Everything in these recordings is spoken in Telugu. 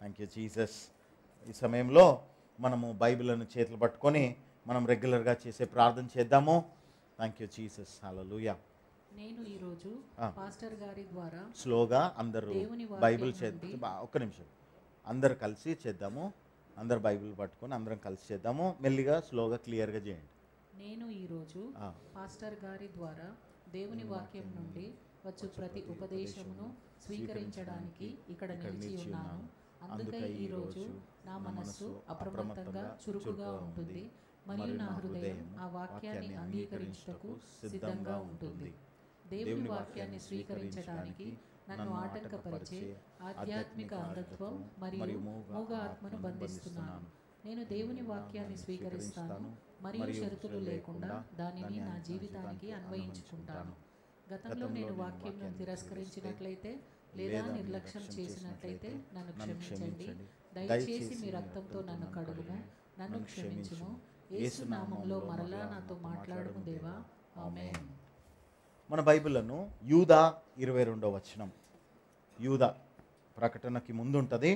Thank you Jesus. ఈ సమయంలో మనము బైబిల్ను చేతులు పట్టుకొని మనం రెగ్యులర్గా చేసే ప్రార్థన చేద్దాము. Thank you Jesus. హల్లెలూయా. నేను ఈరోజు పాస్టర్ గారి ద్వారా స్లోగా అందరూ బైబిల్ ఒక్క నిమిషం అందరు కలిసి చేద్దాము. అందరు బైబిల్ పట్టుకొని అందరం కలిసి చేద్దాము. మెల్లిగా స్లోగా క్లియర్గా చేయండి. నేను ఈరోజు పాస్టర్ గారి ద్వారా దేవుని వాక్యం నుండి వచ్చు ప్రతి ఉపదేశమును స్వీకరించడానికి ఇక్కడ నిలిచి ఉన్నాను. అందుకే ఈరోజు నా మనస్సు అప్రమత్తంగా చురుకుగా ఉంటుంది మరియు నా హృదయం ఆ వాక్యాన్ని అంగీకరించుటకు సిద్ధంగా ఉంటుంది. దేవుని వాక్యాన్ని స్వీకరించడానికి నన్ను ఆటంకపరిచే ఆధ్యాత్మిక అంధత్వం మరియు మూగ ఆత్మను బంధిస్తున్నాను. నేను దేవుని వాక్యాన్ని స్వీకరిస్తాను మరియు షరతులు లేకుండా దానిని నా జీవితానికి అన్వయించుకుంటాను. గతంలో నేను వాక్యంను తిరస్కరించినట్లయితే లేదా నిర్లక్ష్యం చేసినట్లయితే నన్ను క్షమించండి. దయచేసి మీ రక్తంతో నన్ను కడుగుము, నన్ను క్షమించుము. యేసు నామములో మరలా నాతో మాట్లాడుము దేవా. ఆమేన్. మన బైబిల్ను యూదా 22వ వచనం. యూదా ప్రకటనకి ముందు ఉంటుంది,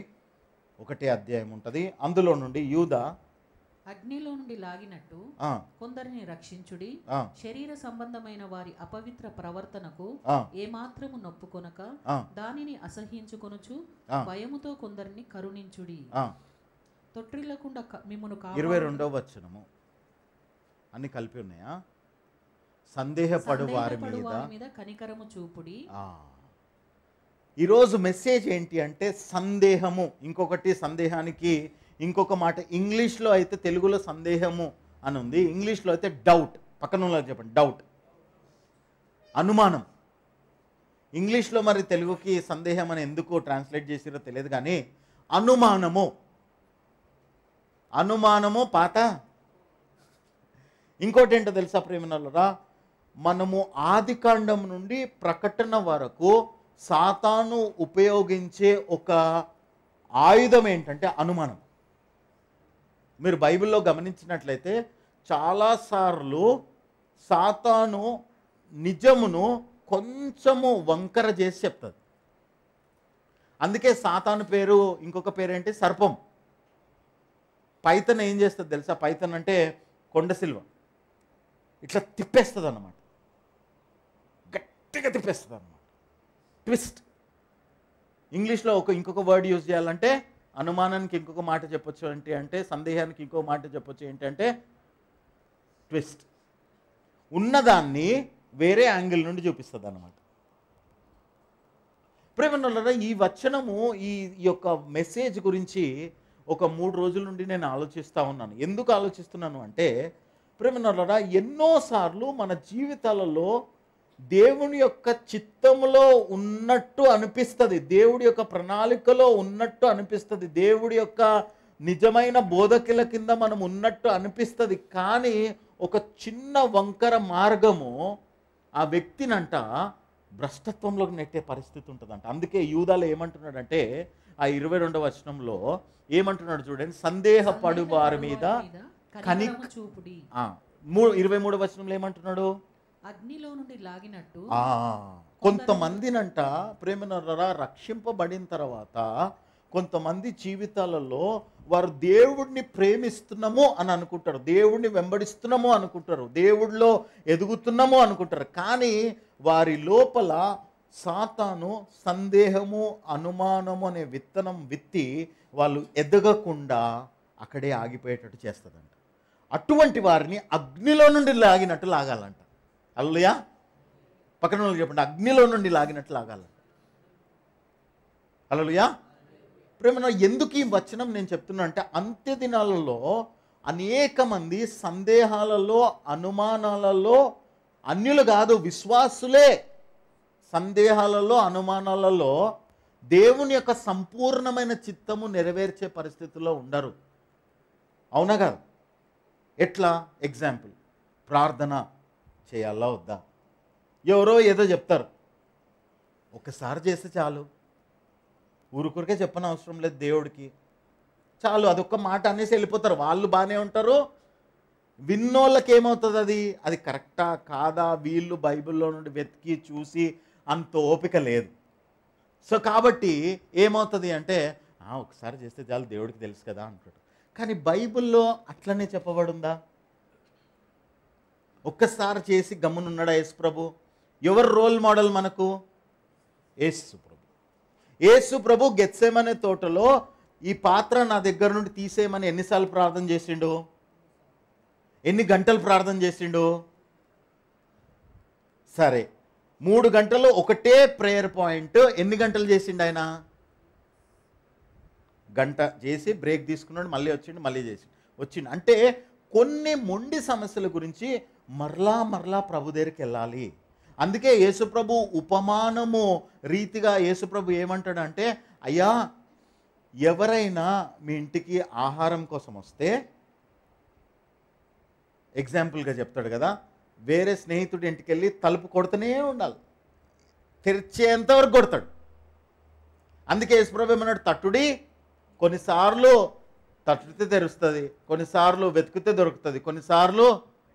1వ అధ్యాయం ఉంటుంది. అందులో నుండి యూదా అగ్నిలో నుండి లాగినట్టు కొందరిని రక్షించుడి, శరీర సంబంధమైన వారి అపవిత్ర ప్రవర్తనకు ఏమాత్రము నొప్పుకొనక దానిని అసహ్యించుకొనుచు భయముతో కొందరిని కరుణించుడి. తొట్టిల్లకుండా మిమ్మును 22వ వచనము అన్ని కలిపి ఉన్నాయా? సందేహపడు వారి మీద కనికరము చూపుడి. ఈరోజు మెసేజ్ ఏంటి అంటే సందేహము. ఇంకొకటి సందేహానికి ఇంకొక మాట ఇంగ్లీష్లో అయితే, తెలుగులో సందేహము అని ఉంది, ఇంగ్లీష్లో అయితే డౌట్. పక్కన చెప్పండి, డౌట్, అనుమానం. ఇంగ్లీష్లో మరి తెలుగుకి సందేహం అని ఎందుకు ట్రాన్స్లేట్ చేసిరో తెలియదు, కానీ అనుమానము. అనుమానము పాత. ఇంకోటి ఏంటో తెలుసా ప్రేమనలరా, మనము ఆదికాండం నుండి ప్రకటన వరకు సాతాను ఉపయోగించే ఒక ఆయుధం ఏంటంటే అనుమానం. మీరు బైబిల్లో గమనించినట్లయితే చాలాసార్లు సాతాను నిజమును కొంచెము వంకర చేసి చెప్తుంది. అందుకే సాతాను పేరు, ఇంకొక పేరు ఏంటి, సర్పం. పైతన్ ఏం చేస్తుంది తెలుసా? పైతన్ అంటే కొండ సిల్వ. ఇట్లా తిప్పేస్తుంది అన్నమాట, గట్టిగా తిప్పేస్తుంది అన్నమాట, ట్విస్ట్. ఇంగ్లీష్లో ఇంకొక వర్డ్ యూజ్ చేయాలంటే అనుమానానికి ఇంకొక మాట చెప్పొచ్చు ఏంటి అంటే, సందేహానికి ఇంకొక మాట చెప్పొచ్చు ఏంటి అంటే ట్విస్ట్. ఉన్నదాన్ని వేరే యాంగిల్ నుండి చూపిస్తుంది అన్నమాట. ప్రేమనులారా, ఈ వచనము ఈ యొక్క మెసేజ్ గురించి ఒక 3 రోజుల నుండి నేను ఆలోచిస్తూ ఉన్నాను. ఎందుకు ఆలోచిస్తున్నాను అంటే ప్రేమనులారా, ఎన్నోసార్లు మన జీవితాలలో దేవుని యొక్క చిత్తములో ఉన్నట్టు అనిపిస్తుంది, దేవుడి యొక్క ప్రణాళికలో ఉన్నట్టు అనిపిస్తుంది, దేవుడి యొక్క నిజమైన బోధకుల కింద మనం ఉన్నట్టు అనిపిస్తుంది. కానీ ఒక చిన్న వంకర మార్గము ఆ వ్యక్తినంట భ్రష్టత్వంలోకి నెట్టే పరిస్థితి ఉంటుందంట. అందుకే యూదాలో ఏమంటున్నాడంటే ఆ 22వ వచనంలో ఏమంటున్నాడు చూడండి, సందేహపడు వారి మీద కనికరము చూపుడి. 23వ వచనంలో ఏమంటున్నాడు, అగ్నిలో నుండి లాగినట్టు. కొంతమందినంట ప్రేమనరా రక్షింపబడిన తర్వాత కొంతమంది జీవితాలలో వారు దేవుడిని ప్రేమిస్తున్నాము అని అనుకుంటారు, దేవుడిని వెంబడిస్తున్నాము అనుకుంటారు, దేవుడిలో ఎదుగుతున్నాము అనుకుంటారు. కానీ వారి లోపల సాతాను సందేహము, అనుమానము అనే విత్తనం విత్తి వాళ్ళు ఎదగకుండా అక్కడే ఆగిపోయేటట్టు చేస్తుందంట. అటువంటి వారిని అగ్నిలో నుండి లాగినట్టు లాగాలంట. హల్లెలూయా. పక్కన వాళ్ళకి చెప్పండి, అగ్నిలో నుండి లాగినట్టు లాగాలంట. హల్లెలూయా. ప్రేమ, ఎందుకు ఈ వచనం నేను చెప్తున్నా అంటే, అంత్య దినాలలో అనేక మంది సందేహాలలో, అనుమానాలలో, అన్యులు కాదు విశ్వాసులే సందేహాలలో, అనుమానాలలో దేవుని యొక్క సంపూర్ణమైన చిత్తము నెరవేర్చే పరిస్థితుల్లో ఉండరు. అవునా కాదు? ఎట్లా? ఎగ్జాంపుల్, ప్రార్థన చేయాలా వద్దా? ఎవరో ఏదో చెప్తారు, ఒకసారి చేస్తే చాలు, ఊరుకూరికే చెప్పని అవసరం లేదు, దేవుడికి చాలు, అదొక్క మాట అనేసి వెళ్ళిపోతారు. వాళ్ళు బాగానే ఉంటారు, విన్నోళ్ళకి ఏమవుతుంది, అది కరెక్టా కాదా, వీళ్ళు బైబిల్లో నుండి వెతికి చూసి అంత ఓపిక లేదు. సో కాబట్టి ఏమవుతుంది అంటే, ఒకసారి చేస్తే చాలు దేవుడికి తెలుసు కదా అంటాడు. కానీ బైబిల్లో అట్లనే చెప్పబడుందా? ఒక్కసారి చేసి గమ్మునున్నాడా యేసు ప్రభు? ఎవరు రోల్ మోడల్ మనకు? యేసు ప్రభు. యేసు ప్రభు గెత్సేమనే తోటలో ఈ పాత్ర నా దగ్గర నుండి తీసేయమని ఎన్నిసార్లు ప్రార్థన చేసిండు? ఎన్ని గంటలు ప్రార్థన చేసిండు? సరే, 3 గంటలు ఒకటే ప్రేయర్ పాయింట్ ఎన్ని గంటలు చేసిండు ఆయన? గంట చేసి బ్రేక్ తీసుకున్నాడు, మళ్ళీ వచ్చిండు, మళ్ళీ చేసిండు, వచ్చిండు. అంటే కొన్ని మొండి సమస్యల గురించి మరలా మరలా ప్రభు దగ్గరికి వెళ్ళాలి. అందుకే యేసుప్రభు ఉపమానము రీతిగా యేసుప్రభు ఏమంటాడంటే, అయ్యా ఎవరైనా మీ ఇంటికి ఆహారం కోసం వస్తే, ఎగ్జాంపుల్గా చెప్తాడు కదా, వేరే స్నేహితుడి ఇంటికి వెళ్ళి తలుపు కొడుతూనే ఉండాలి, తెరిచేంతవరకు కొడతాడు. అందుకే యేసుప్రభు ఏమన్నాడు, తట్టుడి, కొన్నిసార్లు తట్టుతే తెరుస్తుంది, కొన్నిసార్లు వెతికితే దొరుకుతుంది, కొన్నిసార్లు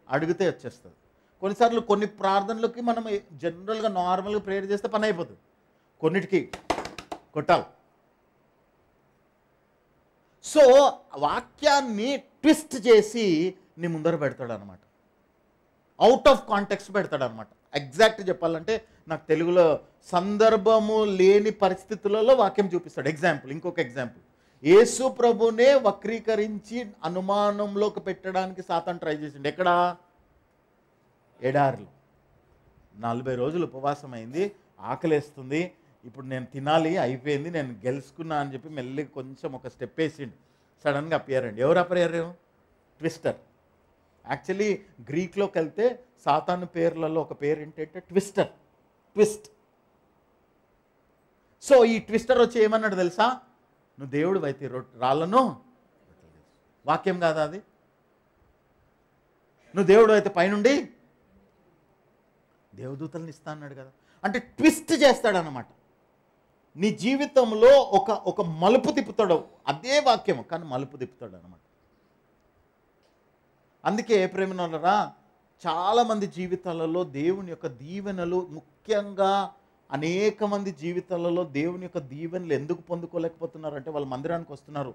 అడిగితే వచ్చేస్తుంది, కొన్నిసార్లు కొన్ని ప్రార్థనలకి మనం జనరల్గా నార్మల్గా ప్రేయర్ చేస్తే పని అయిపోతుంది, కొన్నిటికి కొట్టాలి. సో వాక్యాన్ని ట్విస్ట్ చేసి నీ ముందర పెడతాడు అనమాట, అవుట్ ఆఫ్ కాంటెక్స్ట్ పెడతాడు అనమాట. ఎగ్జాక్ట్ చెప్పాలంటే నాకు తెలుగులో సందర్భము లేని పరిస్థితులలో వాక్యం చూపిస్తాడు. ఎగ్జాంపుల్, ఇంకొక ఎగ్జాంపుల్, యేసు ప్రభునే వక్రీకరించి అనుమానంలోకి పెట్టడానికి సాతాను ట్రై చేసిండు. ఎక్కడ? ఎడారిలో 40 రోజులు ఉపవాసం అయింది, ఆకలేస్తుంది, ఇప్పుడు నేను తినాలి, అయిపోయింది, నేను గెలుచుకున్నా అని చెప్పి మెల్లిగా కొంచెం ఒక స్టెప్ వేసిండు. సడన్గా అపియర్ అండి. ఎవరు అపియర్? ట్విస్టర్. యాక్చువల్లీ గ్రీక్లోకి వెళ్తే సాతాను పేర్లలో ఒక పేరు ఏంటంటే ట్విస్టర్, ట్విస్ట్. సో ఈ ట్విస్టర్ వచ్చి ఏమన్నాడు తెలుసా? నువ్వు దేవుడు అయితే రాళ్ళను, వాక్యం కాదా అది? నువ్వు దేవుడు అయితే పైనుండి దేవదూతలను ఇస్తా అన్నాడు కదా. అంటే ట్విస్ట్ చేస్తాడనమాట. నీ జీవితంలో ఒక మలుపు తిప్పుతాడు, అదే వాక్యము కానీ మలుపు తిప్పుతాడు అనమాట. అందుకే ప్రేమనులారా, చాలామంది జీవితాలలో దేవుని యొక్క దీవెనలు, ముఖ్యంగా అనేక మంది జీవితాలలో దేవుని యొక్క దీవెనలు ఎందుకు పొందుకోలేకపోతున్నారంటే, వాళ్ళు మందిరానికి వస్తున్నారు,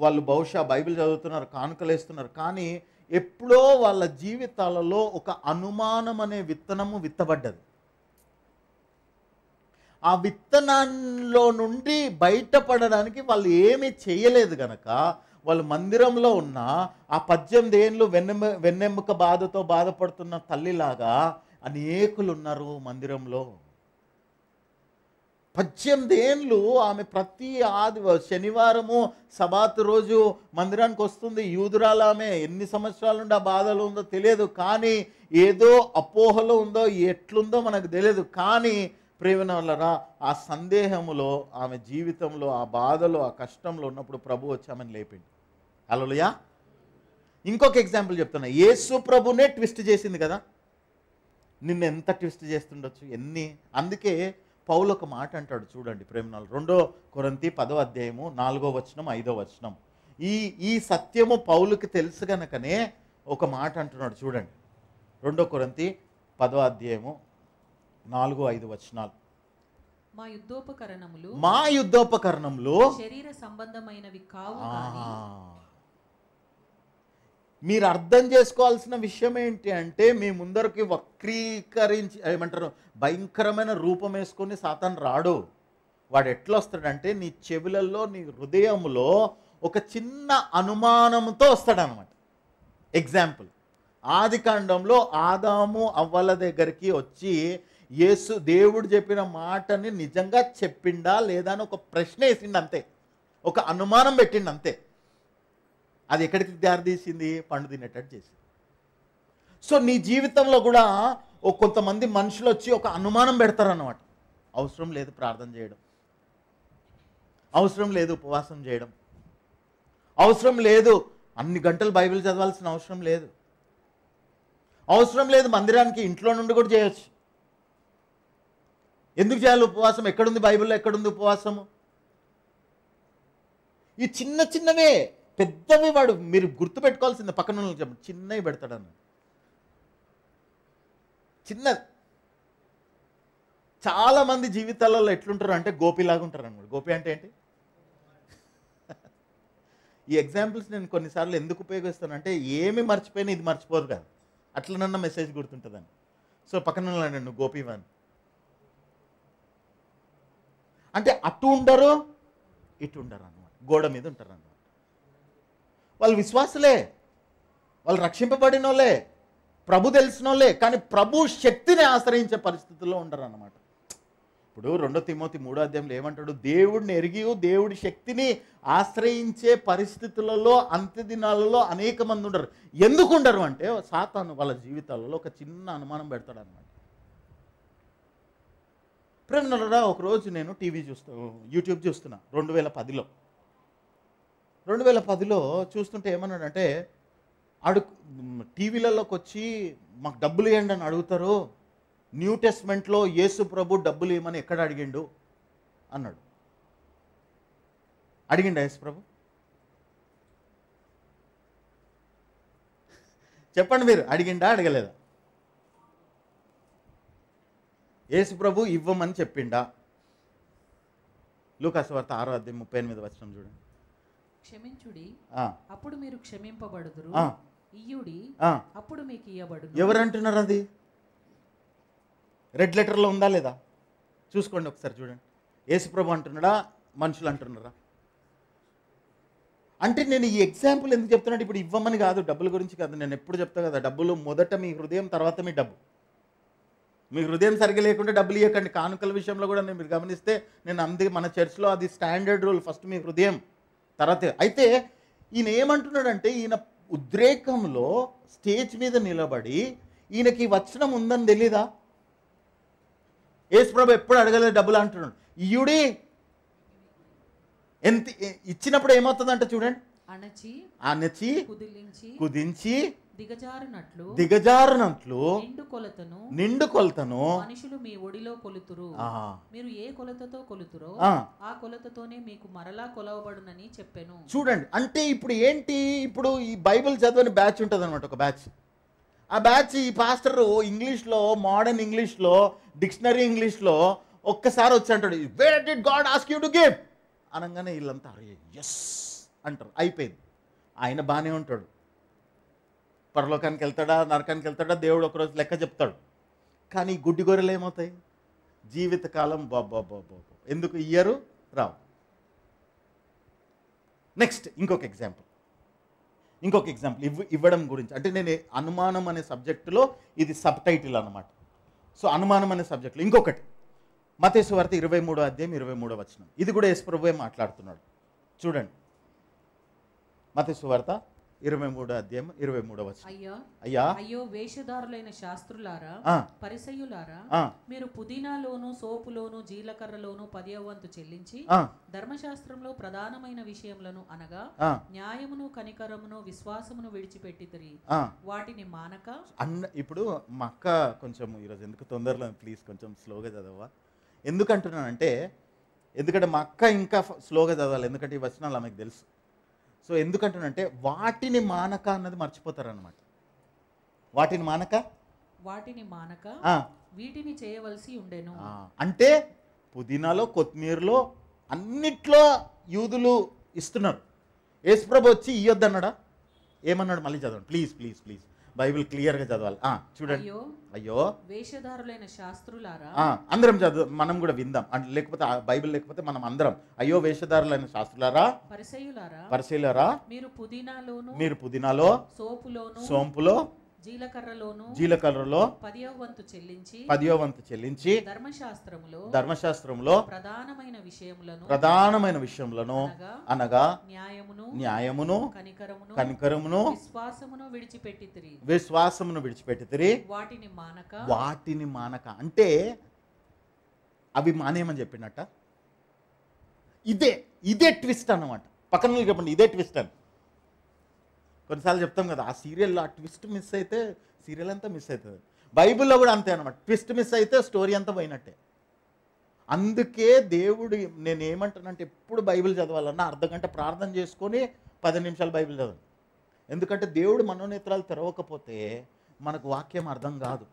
వాళ్ళు బహుశా బైబిల్ చదువుతున్నారు, కానుకలు వేస్తున్నారు, కానీ ఎప్పుడో వాళ్ళ జీవితాలలో ఒక అనుమానం అనే విత్తనము విత్తబడ్డది. ఆ విత్తనాల్లో నుండి బయటపడడానికి వాళ్ళు ఏమీ చేయలేదు గనక, వాళ్ళు మందిరంలో ఉన్న ఆ 18 ఏళ్ళు వెన్నెముక బాధతో బాధపడుతున్న తల్లిలాగా అనేకులు ఉన్నారు మందిరంలో. 18 ఏళ్ళు ఆమె ప్రతి శనివారము సబాతు రోజు మందిరానికి వస్తుంది. యూదురాలు ఆమె, ఎన్ని సంవత్సరాల నుండి ఆ బాధలు ఉందో తెలియదు, కానీ ఏదో అపోహలో ఉందో ఎట్లుందో మనకు తెలియదు. కానీ ప్రేమనవలరా, ఆ సందేహములో, ఆమె జీవితంలో, ఆ బాధలో, ఆ కష్టంలో ఉన్నప్పుడు ప్రభు వచ్చి ఆమెను లేపిండు. హల్లెలూయా. ఇంకొక ఎగ్జాంపుల్ చెప్తున్నా, యేసు ప్రభునే ట్విస్ట్ చేసింది కదా, నిన్ను ఎంత ట్విస్ట్ చేస్తుండొచ్చు, ఎన్ని. అందుకే పౌలు ఒక మాట అంటాడు చూడండి ప్రేమనాలు, 2 కొరింథీ 10వ అధ్యాయము 4వ వచనం 5వ వచనం. ఈ సత్యము పౌలుకి తెలుసు గనకనే ఒక మాట అంటున్నాడు చూడండి. 2 కొరింథీ 10వ అధ్యాయము 4-5 వచనాలు. మా యుద్ధోపకరణములు శరీర సంబంధమైనవి కావు కానీ. మీరు అర్థం చేసుకోవాల్సిన విషయం ఏంటి అంటే, మీ ముందరికి వక్రీకరించి ఏమంటారు, భయంకరమైన రూపం వేసుకొని సాతాను రాడు. వాడు ఎట్లా వస్తాడంటే, నీ చెవులలో, నీ హృదయంలో ఒక చిన్న అనుమానంతో వస్తాడనమాట. ఎగ్జాంపుల్, ఆదికాండంలో ఆదాము అవ్వల దగ్గరికి వచ్చి యేసు దేవుడు చెప్పిన మాటని నిజంగా చెప్పిండా లేదా అని ఒక ప్రశ్న వేసిండు అంతే, ఒక అనుమానం పెట్టిండు అంతే. అది ఎక్కడికి దారితీసింది? పండు తినేటట్టు చేసింది. సో నీ జీవితంలో కూడా కొంతమంది మనుషులు వచ్చి ఒక అనుమానం పెడతారన్నమాట. అవసరం లేదు ప్రార్థన చేయడం, అవసరం లేదు ఉపవాసం చేయడం, అవసరం లేదు అన్ని గంటలు బైబిల్ చదవాల్సిన అవసరం లేదు, అవసరం లేదు మందిరానికి ఇంట్లో నుండి కూడా చేయొచ్చు. ఎందుకు చేయాలి ఉపవాసం? ఎక్కడుంది బైబిల్లో, ఎక్కడుంది ఉపవాసము? ఈ చిన్న చిన్నవే, పెద్దవి వాడు మీరు గుర్తుపెట్టుకోవాల్సింది. పక్కన చెప్పండి, చిన్నవి పెడతాడన్న, చిన్నది. చాలామంది జీవితాలలో ఎట్లుంటారు అంటే గోపిలాగా ఉంటారు అన్నమాట. గోపి అంటే ఏంటి? ఈ ఎగ్జాంపుల్స్ నేను కొన్నిసార్లు ఎందుకు ఉపయోగిస్తానంటే ఏమి మర్చిపోయినా ఇది మర్చిపోరు కదా, అట్లనన్నా మెసేజ్ గుర్తుంటుందని. సో పక్కన నువ్వు గోపివాన్ అంటే అటు ఉండరు ఇటు ఉండరు అన్నమాట, గోడ మీద ఉంటారు అన్నమాట. వాళ్ళు విశ్వాసులే, వాళ్ళు రక్షింపబడిన వాళ్ళే, ప్రభు తెలిసిన వాళ్ళే, కానీ ప్రభు శక్తిని ఆశ్రయించే పరిస్థితుల్లో ఉండరు అన్నమాట. ఇప్పుడు 2 తిమోతి 3వ అధ్యాయంలో ఏమంటాడు? దేవుడిని ఎరిగి దేవుడి శక్తిని ఆశ్రయించే పరిస్థితులలో అంత్య దినాలలో అనేక మంది ఉండరు. ఎందుకు ఉండరు అంటే సాతాను వాళ్ళ జీవితాలలో ఒక చిన్న అనుమానం పెడతాడు అన్నమాట. ప్రేమనులారా, ఒకరోజు నేను యూట్యూబ్ చూస్తున్నా 2010లో చూస్తుంటే ఏమన్నాడంటే, టీవీలలోకి వచ్చి మాకు డబ్బులు ఇవ్వండి అని అడుగుతారు, న్యూ టెస్ట్మెంట్లో యేసు ప్రభు డబ్బులు ఇవ్వమని ఎక్కడ అడిగిండు అన్నాడు. అడిగిండా యేసు ప్రభు? చెప్పండి మీరు, అడిగిండా అడగలేదా? యేసు ప్రభు ఇవ్వమని చెప్పిండా? లూకాసు వార్త 6వ అధ్యాయం 38వ వచనం చూడండి. క్షమించుడి, అప్పుడు మీరు క్షమింపబడుదురు, ఇయ్యుడి, అప్పుడు మీకు ఇయ్యబడును. ఎవరు అంటున్నారు? అది రెడ్ లెటర్లో ఉందా లేదా చూసుకోండి ఒకసారి, చూడండి. యేసు ప్రభు అంటున్నాడా, మనుషులు అంటున్నారా? అంటే నేను ఈ ఎగ్జాంపుల్ ఎందుకు చెప్తున్నాడు? ఇప్పుడు ఇవ్వమని కాదు, డబ్బుల గురించి కాదు. నేను ఎప్పుడు చెప్తా కదా, డబ్బులు మొదట మీ హృదయం, తర్వాత మీ డబ్బు. మీ హృదయం సరిగ్గా లేకుంటే డబ్బులు ఇవ్వకండి. కానుకల విషయంలో కూడా మీరు గమనిస్తే నేను అందుకే మన చర్చ్లో అది స్టాండర్డ్ రూల్, ఫస్ట్ మీ హృదయం తర్వాత. అయితే ఈయన ఏమంటున్నాడంటే, ఈయన ఉద్రేకంలో స్టేజ్ మీద నిలబడి ఈయనకి వచనం ఉందని తెలీదా? యేసు ప్రభు ఎప్పుడు అడగలేదు డబ్బులు అంటున్నాడు. ఇయుడి ఎంత ఇచ్చినప్పుడు ఏమవుతుందంట చూడండి, అణచి కుదించి దిగజారునట్లు నిండు కొలతను మనుషులు మీ ఒడిలో కొలుతురు, మీరు ఏ కొలతతో కొలుతురో ఆ కొలతతోనే మీకు మరలా కొలవబడునని చెప్పాను. చూడండి, అంటే ఇప్పుడు ఏంటి, ఇప్పుడు ఈ బైబిల్ చదవని బ్యాచ్ ఉంటుంది అనమాట, ఒక బ్యాచ్. ఆ బ్యాచ్ ఈ పాస్టర్ ఇంగ్లీష్లో, మోడర్న్ ఇంగ్లీష్లో, డిక్షనరీ ఇంగ్లీష్లో ఒక్కసారి వచ్చి అంటాడు, where did God ask you to give అనగానే వీళ్ళంతా అరే ఎస్ అంటారు, అయిపోయింది. ఆయన బాగానే ఉంటాడు, పరలోకానికి వెళ్తాడా నరకానికి వెళ్తాడా దేవుడు ఒకరోజు లెక్క చెప్తాడు. కానీ గుడ్డి గొర్రెలు ఏమవుతాయి? జీవితకాలం బాబా ఎందుకు ఇయ్యరు, రావు. నెక్స్ట్ ఇంకొక ఎగ్జాంపుల్ ఇవ్వడం గురించి. అంటే నేను అనుమానం అనే సబ్జెక్టులో ఇది సబ్ టైటిల్ అనమాట. సో అనుమానం అనే సబ్జెక్టులో ఇంకొకటి, మత్తయి సువార్త 23వ అధ్యాయం 23వ వచనం. ఇది కూడా యేసు ప్రభువే మాట్లాడుతున్నాడు. చూడండి, మత్తయి సువార్త 23వ అధ్యాయం 23వ వచనం. అయ్యో వేషధారులైన శాస్త్రులారా, పరిసయ్యులారా, మీరు పుదీనాలోను, సోపులోను, జీలకర్రలోను 10వ వంతు చెల్లించి ధర్మశాస్త్రంలో ప్రధానమైన విషయములను అనగా న్యాయమును, కనికరమును, విశ్వాసమును విడిచిపెట్టితిరి, వాటిని మానక. ఇప్పుడు మా అక్క కొంచెం ఈరోజు ఎందుకు తొందరలో, ప్లీజ్ కొంచెం స్లోగా చదవా. ఎందుకంటున్నానంటే, ఎందుకంటే మా అక్క ఇంకా స్లోగా చదవాలి, ఎందుకంటే ఈ వచనాలు ఆమెకు తెలుసు. సో ఎందుకంటున్నంటే వాటిని మానక అన్నది మర్చిపోతారన్నమాట. వాటిని మానక వీటిని చేయవలసి ఉండేను. అంటే పుదీనాలో, కొత్తిమీరలో, అన్నిట్లో యూదులు ఇస్తున్నారు. యేసుప్రభు వచ్చి ఇయ్యొద్దన్నాడా? ఏమన్నాడు? మళ్ళీ చదవండి ప్లీజ్ ప్లీజ్ ప్లీజ్, బైబిల్ క్లియర్గా చదవాలి. చూడండి, అయ్యో వేషధారులైన శాస్త్రులారా, అందరం చదువు, మనం కూడా విందాం. లేకపోతే బైబిల్ లేకపోతే మనం అందరం, అయ్యో వేషధారులైన శాస్త్రులారా, పరిసయ్యులారా, మీరు పుదీనాలో, సోంపులో, జీలకర్రలో 10వ వంతు చెల్లించి ధర్మశాస్త్రములో ప్రధానమైన విషయములను అనగా న్యాయమును, కనికరమును, విశ్వాసమును విడిచిపెట్టితిరి, వాటిని మానక. అంటే అవి మానేయమని చెప్పినట్ట. ఇదే ట్విస్ట్ అన్నమాట. పక్కన చెప్పండి, ఇదే ట్విస్ట్ అని. కొన్నిసార్లు చెప్తాం కదా, ఆ సీరియల్లో ఆ ట్విస్ట్ మిస్ అయితే సీరియల్ అంతా మిస్ అవుతుంది. బైబిల్లో కూడా అంతే అనమాట, ట్విస్ట్ మిస్ అయితే స్టోరీ అంతా పోయినట్టే. అందుకే దేవుడు, నేను ఏమంటానంటే ఎప్పుడు బైబిల్ చదవాలన్నా అర్ధగంట ప్రార్థన చేసుకొని 10 నిమిషాలు బైబిల్ చదవాలి. ఎందుకంటే దేవుడు మనోనేత్రాలు తెరవకపోతే మనకు వాక్యం అర్థం కాదు.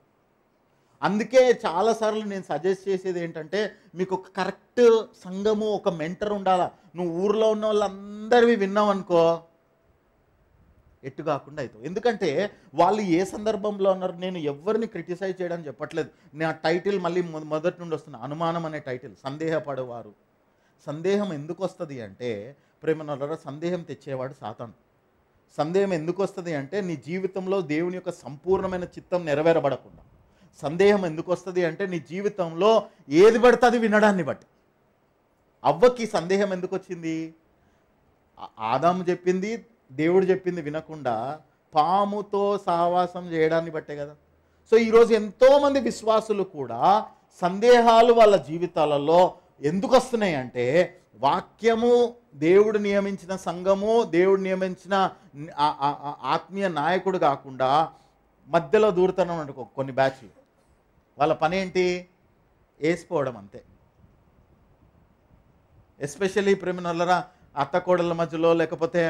అందుకే చాలాసార్లు నేను సజెస్ట్ చేసేది ఏంటంటే, మీకు ఒక కరెక్ట్ సంఘము, ఒక మెంటర్ ఉండాలా. నువ్వు ఊర్లో ఉన్న వాళ్ళందరివి విన్నావు అనుకో, ఎట్టు కాకుండా అవుతావు. ఎందుకంటే వాళ్ళు ఏ సందర్భంలో ఉన్నారు, నేను ఎవరిని క్రిటిసైజ్ చేయడానికి చెప్పట్లేదు. నా టైటిల్ మళ్ళీ మొదటి నుండి వస్తున్నా, అనుమానం అనే టైటిల్. సందేహపడేవారు. సందేహం ఎందుకు వస్తుంది అంటే, ప్రేమనులారా, సందేహం తెచ్చేవాడు సాతాను. సందేహం ఎందుకు వస్తుంది అంటే, నీ జీవితంలో దేవుని యొక్క సంపూర్ణమైన చిత్తం నెరవేరబడకుండా. సందేహం ఎందుకు వస్తుంది అంటే, నీ జీవితంలో ఏది పడితే అది వినడాన్ని బట్టి. అవ్వకి సందేహం ఎందుకు వచ్చింది? ఆదాము చెప్పింది, దేవుడు చెప్పింది వినకుండా పాముతో సహవాసం చేయడాన్ని బట్టే కదా. సో ఈరోజు ఎంతోమంది విశ్వాసులు కూడా సందేహాలు వాళ్ళ జీవితాలలో ఎందుకు వస్తున్నాయి అంటే, వాక్యము, దేవుడు నియమించిన సంఘము, దేవుడు నియమించిన ఆత్మీయ నాయకుడు కాకుండా మధ్యలో దూరుతనం అనుకో కొన్ని బ్యాచ్లు. వాళ్ళ పని ఏంటి? వేసిపోవడం అంతే. ఎస్పెషల్లీ ప్రేమనులారా, అత్త కోడళ్ళ మధ్యలో, లేకపోతే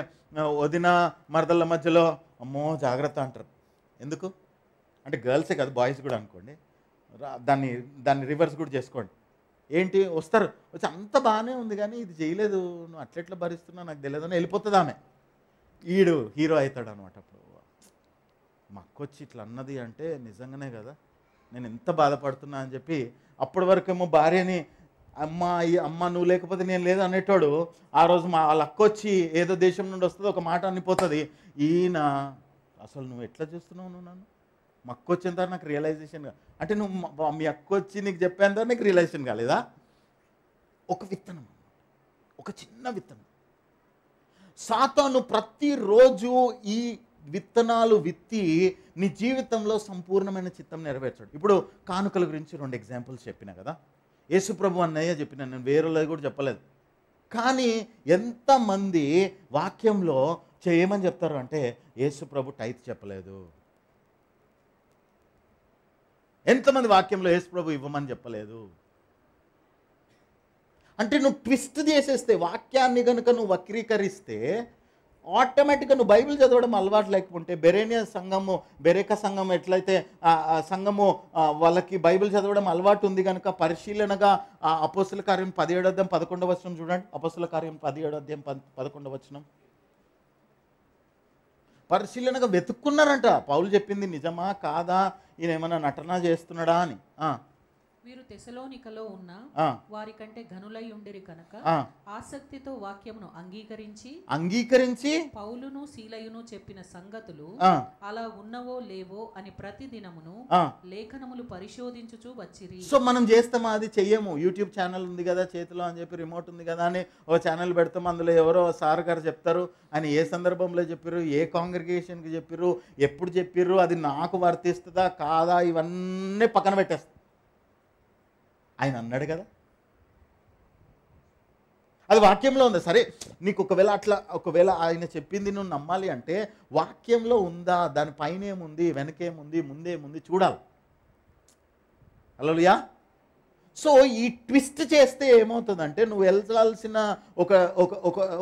వదిన మరదళ్ళ మధ్యలో అమ్మో జాగ్రత్త అంటారు. ఎందుకు అంటే, గర్ల్సే కాదు, బాయ్స్ కూడా అనుకోండి. దాన్ని రివర్స్ కూడా చేసుకోండి. ఏంటి, వస్తారు, వచ్చి అంత బాగానే ఉంది కానీ ఇది చేయలేదు, నువ్వు అట్లెట్లా భరిస్తున్నా నాకు తెలియదు అని వెళ్ళిపోతుంది ఆమె. ఈడు హీరో అవుతాడు అనమాట. అప్పుడు మా అక్క వచ్చి ఇట్లా అన్నది అంటే నిజంగానే కదా, నేను ఎంత బాధపడుతున్నా అని చెప్పి అప్పటి వరకేమో భార్యని అమ్మ నువ్వు లేకపోతే నేను లేదు అనేటోడు, ఆ రోజు వాళ్ళ అక్క వచ్చి ఏదో దేశం నుండి వస్తుంది, ఒక మాట అనిపోతుంది. ఈయన అసలు నువ్వు ఎట్లా చూస్తున్నావు, నువ్వు నన్ను, మా అక్క వచ్చేంత నాకు రియలైజేషన్ అంటే, నువ్వు మీ అక్క వచ్చి నీకు చెప్పేంత నీకు రియలైజేషన్ కాలేదా? ఒక విత్తనం, ఒక చిన్న విత్తనం. సాతాను ప్రతిరోజు ఈ విత్తనాలు విత్తి నీ జీవితంలో సంపూర్ణమైన చిత్తం నెరవేర్చాడు. ఇప్పుడు కానుకల గురించి 2 ఎగ్జాంపుల్స్ చెప్పిన కదా. యేసుప్రభు అన్నయ్య చెప్పిన, నేను వేరేది కూడా చెప్పలేదు. కానీ ఎంతమంది వాక్యంలో చేయమని చెప్తారు అంటే, యేసుప్రభు టైత్ చెప్పలేదు. ఎంతమంది వాక్యంలో యేసుప్రభు ఇవ్వమని చెప్పలేదు. అంటే నువ్వు ట్విస్ట్ చేసేస్తే, వాక్యాన్ని కనుక నువ్వు వక్రీకరిస్తే, ఆటోమేటిక్గా నువ్వు బైబిల్ చదవడం అలవాటు లేకపోతే, బెరేక సంఘం ఎట్లయితే సంఘము వాళ్ళకి బైబిల్ చదవడం అలవాటు ఉంది కనుక పరిశీలనగా అపోస్తుల కార్యం 17:11 చూడండి. అపోస్తుల కార్యం 17:11 పరిశీలనగా వెతుక్కున్నారంట, పౌలు చెప్పింది నిజమా కాదా, ఈయన ఏమన్నా నటన చేస్తున్నాడా అని. వీరు తెసలోనికలో ఉన్న వారి కంటే ఘనులై ఉండిరి కనుక ఆసక్తితో వాక్యమును అంగీకరించి పౌలును సీలయును చెప్పిన సంగతులు అలా ఉన్నవో లేవో అని ప్రతి దినమును లేఖనములు పరిశోధించుచు వచ్చిరి. సో మనం చేస్తామా? అది చెయ్యము. యూట్యూబ్ ఛానల్ ఉంది కదా చేతిలో అని చెప్పి, రిమోట్ ఉంది కదా అని ఓ ఛానల్ పెడతాం, అందులో ఎవరో సార్ గారు చెప్తారు, ఆయన ఏ సందర్భంలో చెప్పారు, ఏ కాంగ్రిగేషన్కి చెప్పారు, ఎప్పుడు చెప్పారు, అది నాకు వర్తిస్తుందా కాదా, ఇవన్నీ పక్కన పెట్టేస్తాం. ఆయన అన్నాడు కదా, అది వాక్యంలో ఉంది. సరే, నీకు ఒకవేళ ఆయన చెప్పింది నువ్వు నమ్మాలి అంటే వాక్యంలో ఉందా, దానిపైన ఏముంది, వెనకేముంది, ముందేముంది చూడాలి. హల్లెలూయా. సో ఈ ట్విస్ట్ చేస్తే ఏమవుతుందంటే, నువ్వు వెళ్ళాల్సిన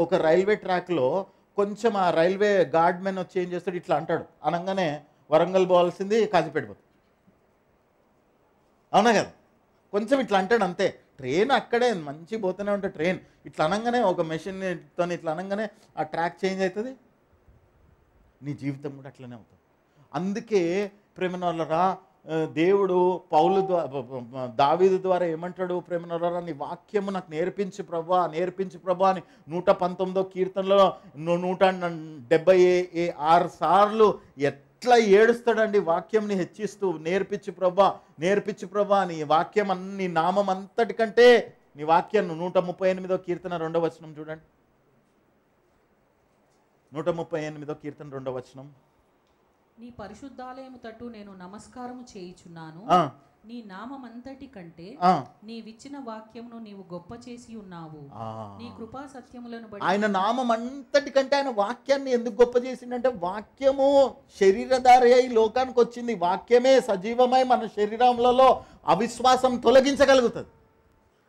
ఒక రైల్వే ట్రాక్లో కొంచెం ఆ రైల్వే గార్డ్మెన్ వచ్చి ఏం చేస్తాడు, ఇట్లా అంటాడు, అనగానే వరంగల్ పోవాల్సింది కాజీపేట పోతుంది. అవునా కదా? కొంచెం ఇట్లా అంటాడు అంతే. ట్రైన్ అక్కడే మంచి పోతూనే ఉంటుంది. ట్రైన్ ఇట్లా అనగానే ఒక మెషిన్తో ఇట్లా అనగానే ఆ ట్రాక్ చేంజ్ అవుతుంది. నీ జీవితం కూడా అట్లనే అవుతుంది. అందుకే ప్రేమనులారా, దేవుడు దావీదు ద్వారా ఏమంటాడు, ప్రేమనులారా నీ వాక్యము నాకు నేర్పించు ప్రభా అని 119వ కీర్తనలో 176 సార్లు ఎట్లా ఏడుస్తాడండి వాక్యంని హెచ్చిస్తూ, నేర్పించు ప్రభా నీ వాక్యం నీ నామం అంతటికంటే నీ వాక్యం. 138వ కీర్తన 2వ వచనం చూడండి. 138వ కీర్తన 2వ వచనం. నీ పరిశుద్ధాలయము తట్టు నేను నమస్కారము చేయుచున్నాను, నీ నామమంతటి కంటే నీవిచ్చిన వాక్యమును నీవు గొప్ప చేసి ఉన్నావు. నీ కృపా సత్యములను బట్టి ఆయన నామం అంతటి కంటే ఆయన వాక్యాన్ని ఎందుకు గొప్ప చేసిందంటే, వాక్యము శరీరధారి అయి లోకానికి వచ్చింది. వాక్యమే సజీవమై మన శరీరములలో అవిశ్వాసం తొలగించగలుగుతుంది,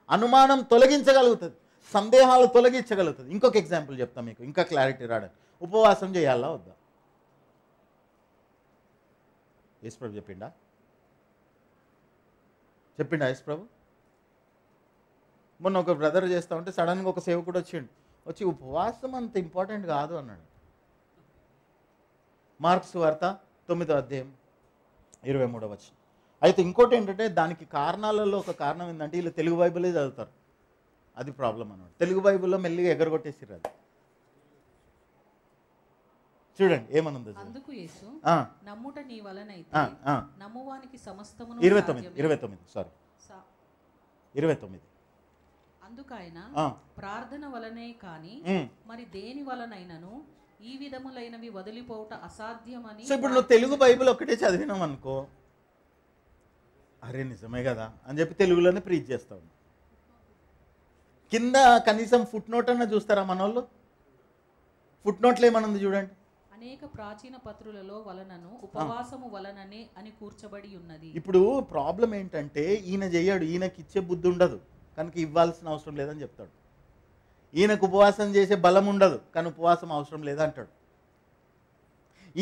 అనుమానం తొలగించగలుగుతుంది, సందేహాలు తొలగించగలుగుతుంది. ఇంకొక ఎగ్జాంపుల్ చెప్తాను మీకు, ఇంకా క్లారిటీ రావడానికి. ఉపవాసం చేయాలా వద్దా? యేసుప్రభు చెప్పిండా? చెప్పిండు యేసు ప్రభు. మొన్న ఒక బ్రదర్ చేస్తూ ఉంటే సడన్గా ఒక సేవకుడు వచ్చి ఉపవాసం అంత ఇంపార్టెంట్ కాదు అన్నాడు. మార్క్స్ వార్త 9వ అధ్యాయం 23వ వచనం. అయితే ఇంకోటి ఏంటంటే దానికి కారణాలలో ఒక కారణం ఏంటంటే వీళ్ళు తెలుగు బైబిలే చదువుతారు. అది ప్రాబ్లం అన్నమాట. తెలుగు బైబిల్లో మెల్లిగా ఎగరగొట్టేసిర్రు అది. చూడండి ఏమనుంది. అందుకు యేసు నమ్ముట నీ వలనైతే నమ్మువానికి సమస్తమును 29 అందుకైన ప్రార్థన వలనే కాని మరి దేని వలనైనను ఈ విధములైనవి వదిలిపోవుట అసాధ్యమని. సో ఇప్పుడు నువ్వు తెలుగు బైబిల్ ఒక్కటే చదివినావు అనుకో, అరే నిజమే కదా అని చెప్పి తెలుగులోనే ప్రీచ్ చేస్తావు. కింద కనీసం ఫుట్ నోట్ అన్న చూస్తారా మనోళ్ళు? ఫుట్ నోట్లు ఏమనుంది చూడండి. అనేక ప్రాచీన పత్రులలో వలనను ఉపవాసము వలననే అని కూర్చబడి ఉన్నది. ఇప్పుడు ప్రాబ్లం ఏంటంటే ఈయన చెయ్యాడు, ఈయనకి ఇచ్చే బుద్ధి ఉండదు కనుక ఇవ్వాల్సిన అవసరం లేదని చెప్తాడు. ఈయనకు ఉపవాసం చేసే బలం ఉండదు కానీ ఉపవాసం అవసరం లేదంటాడు.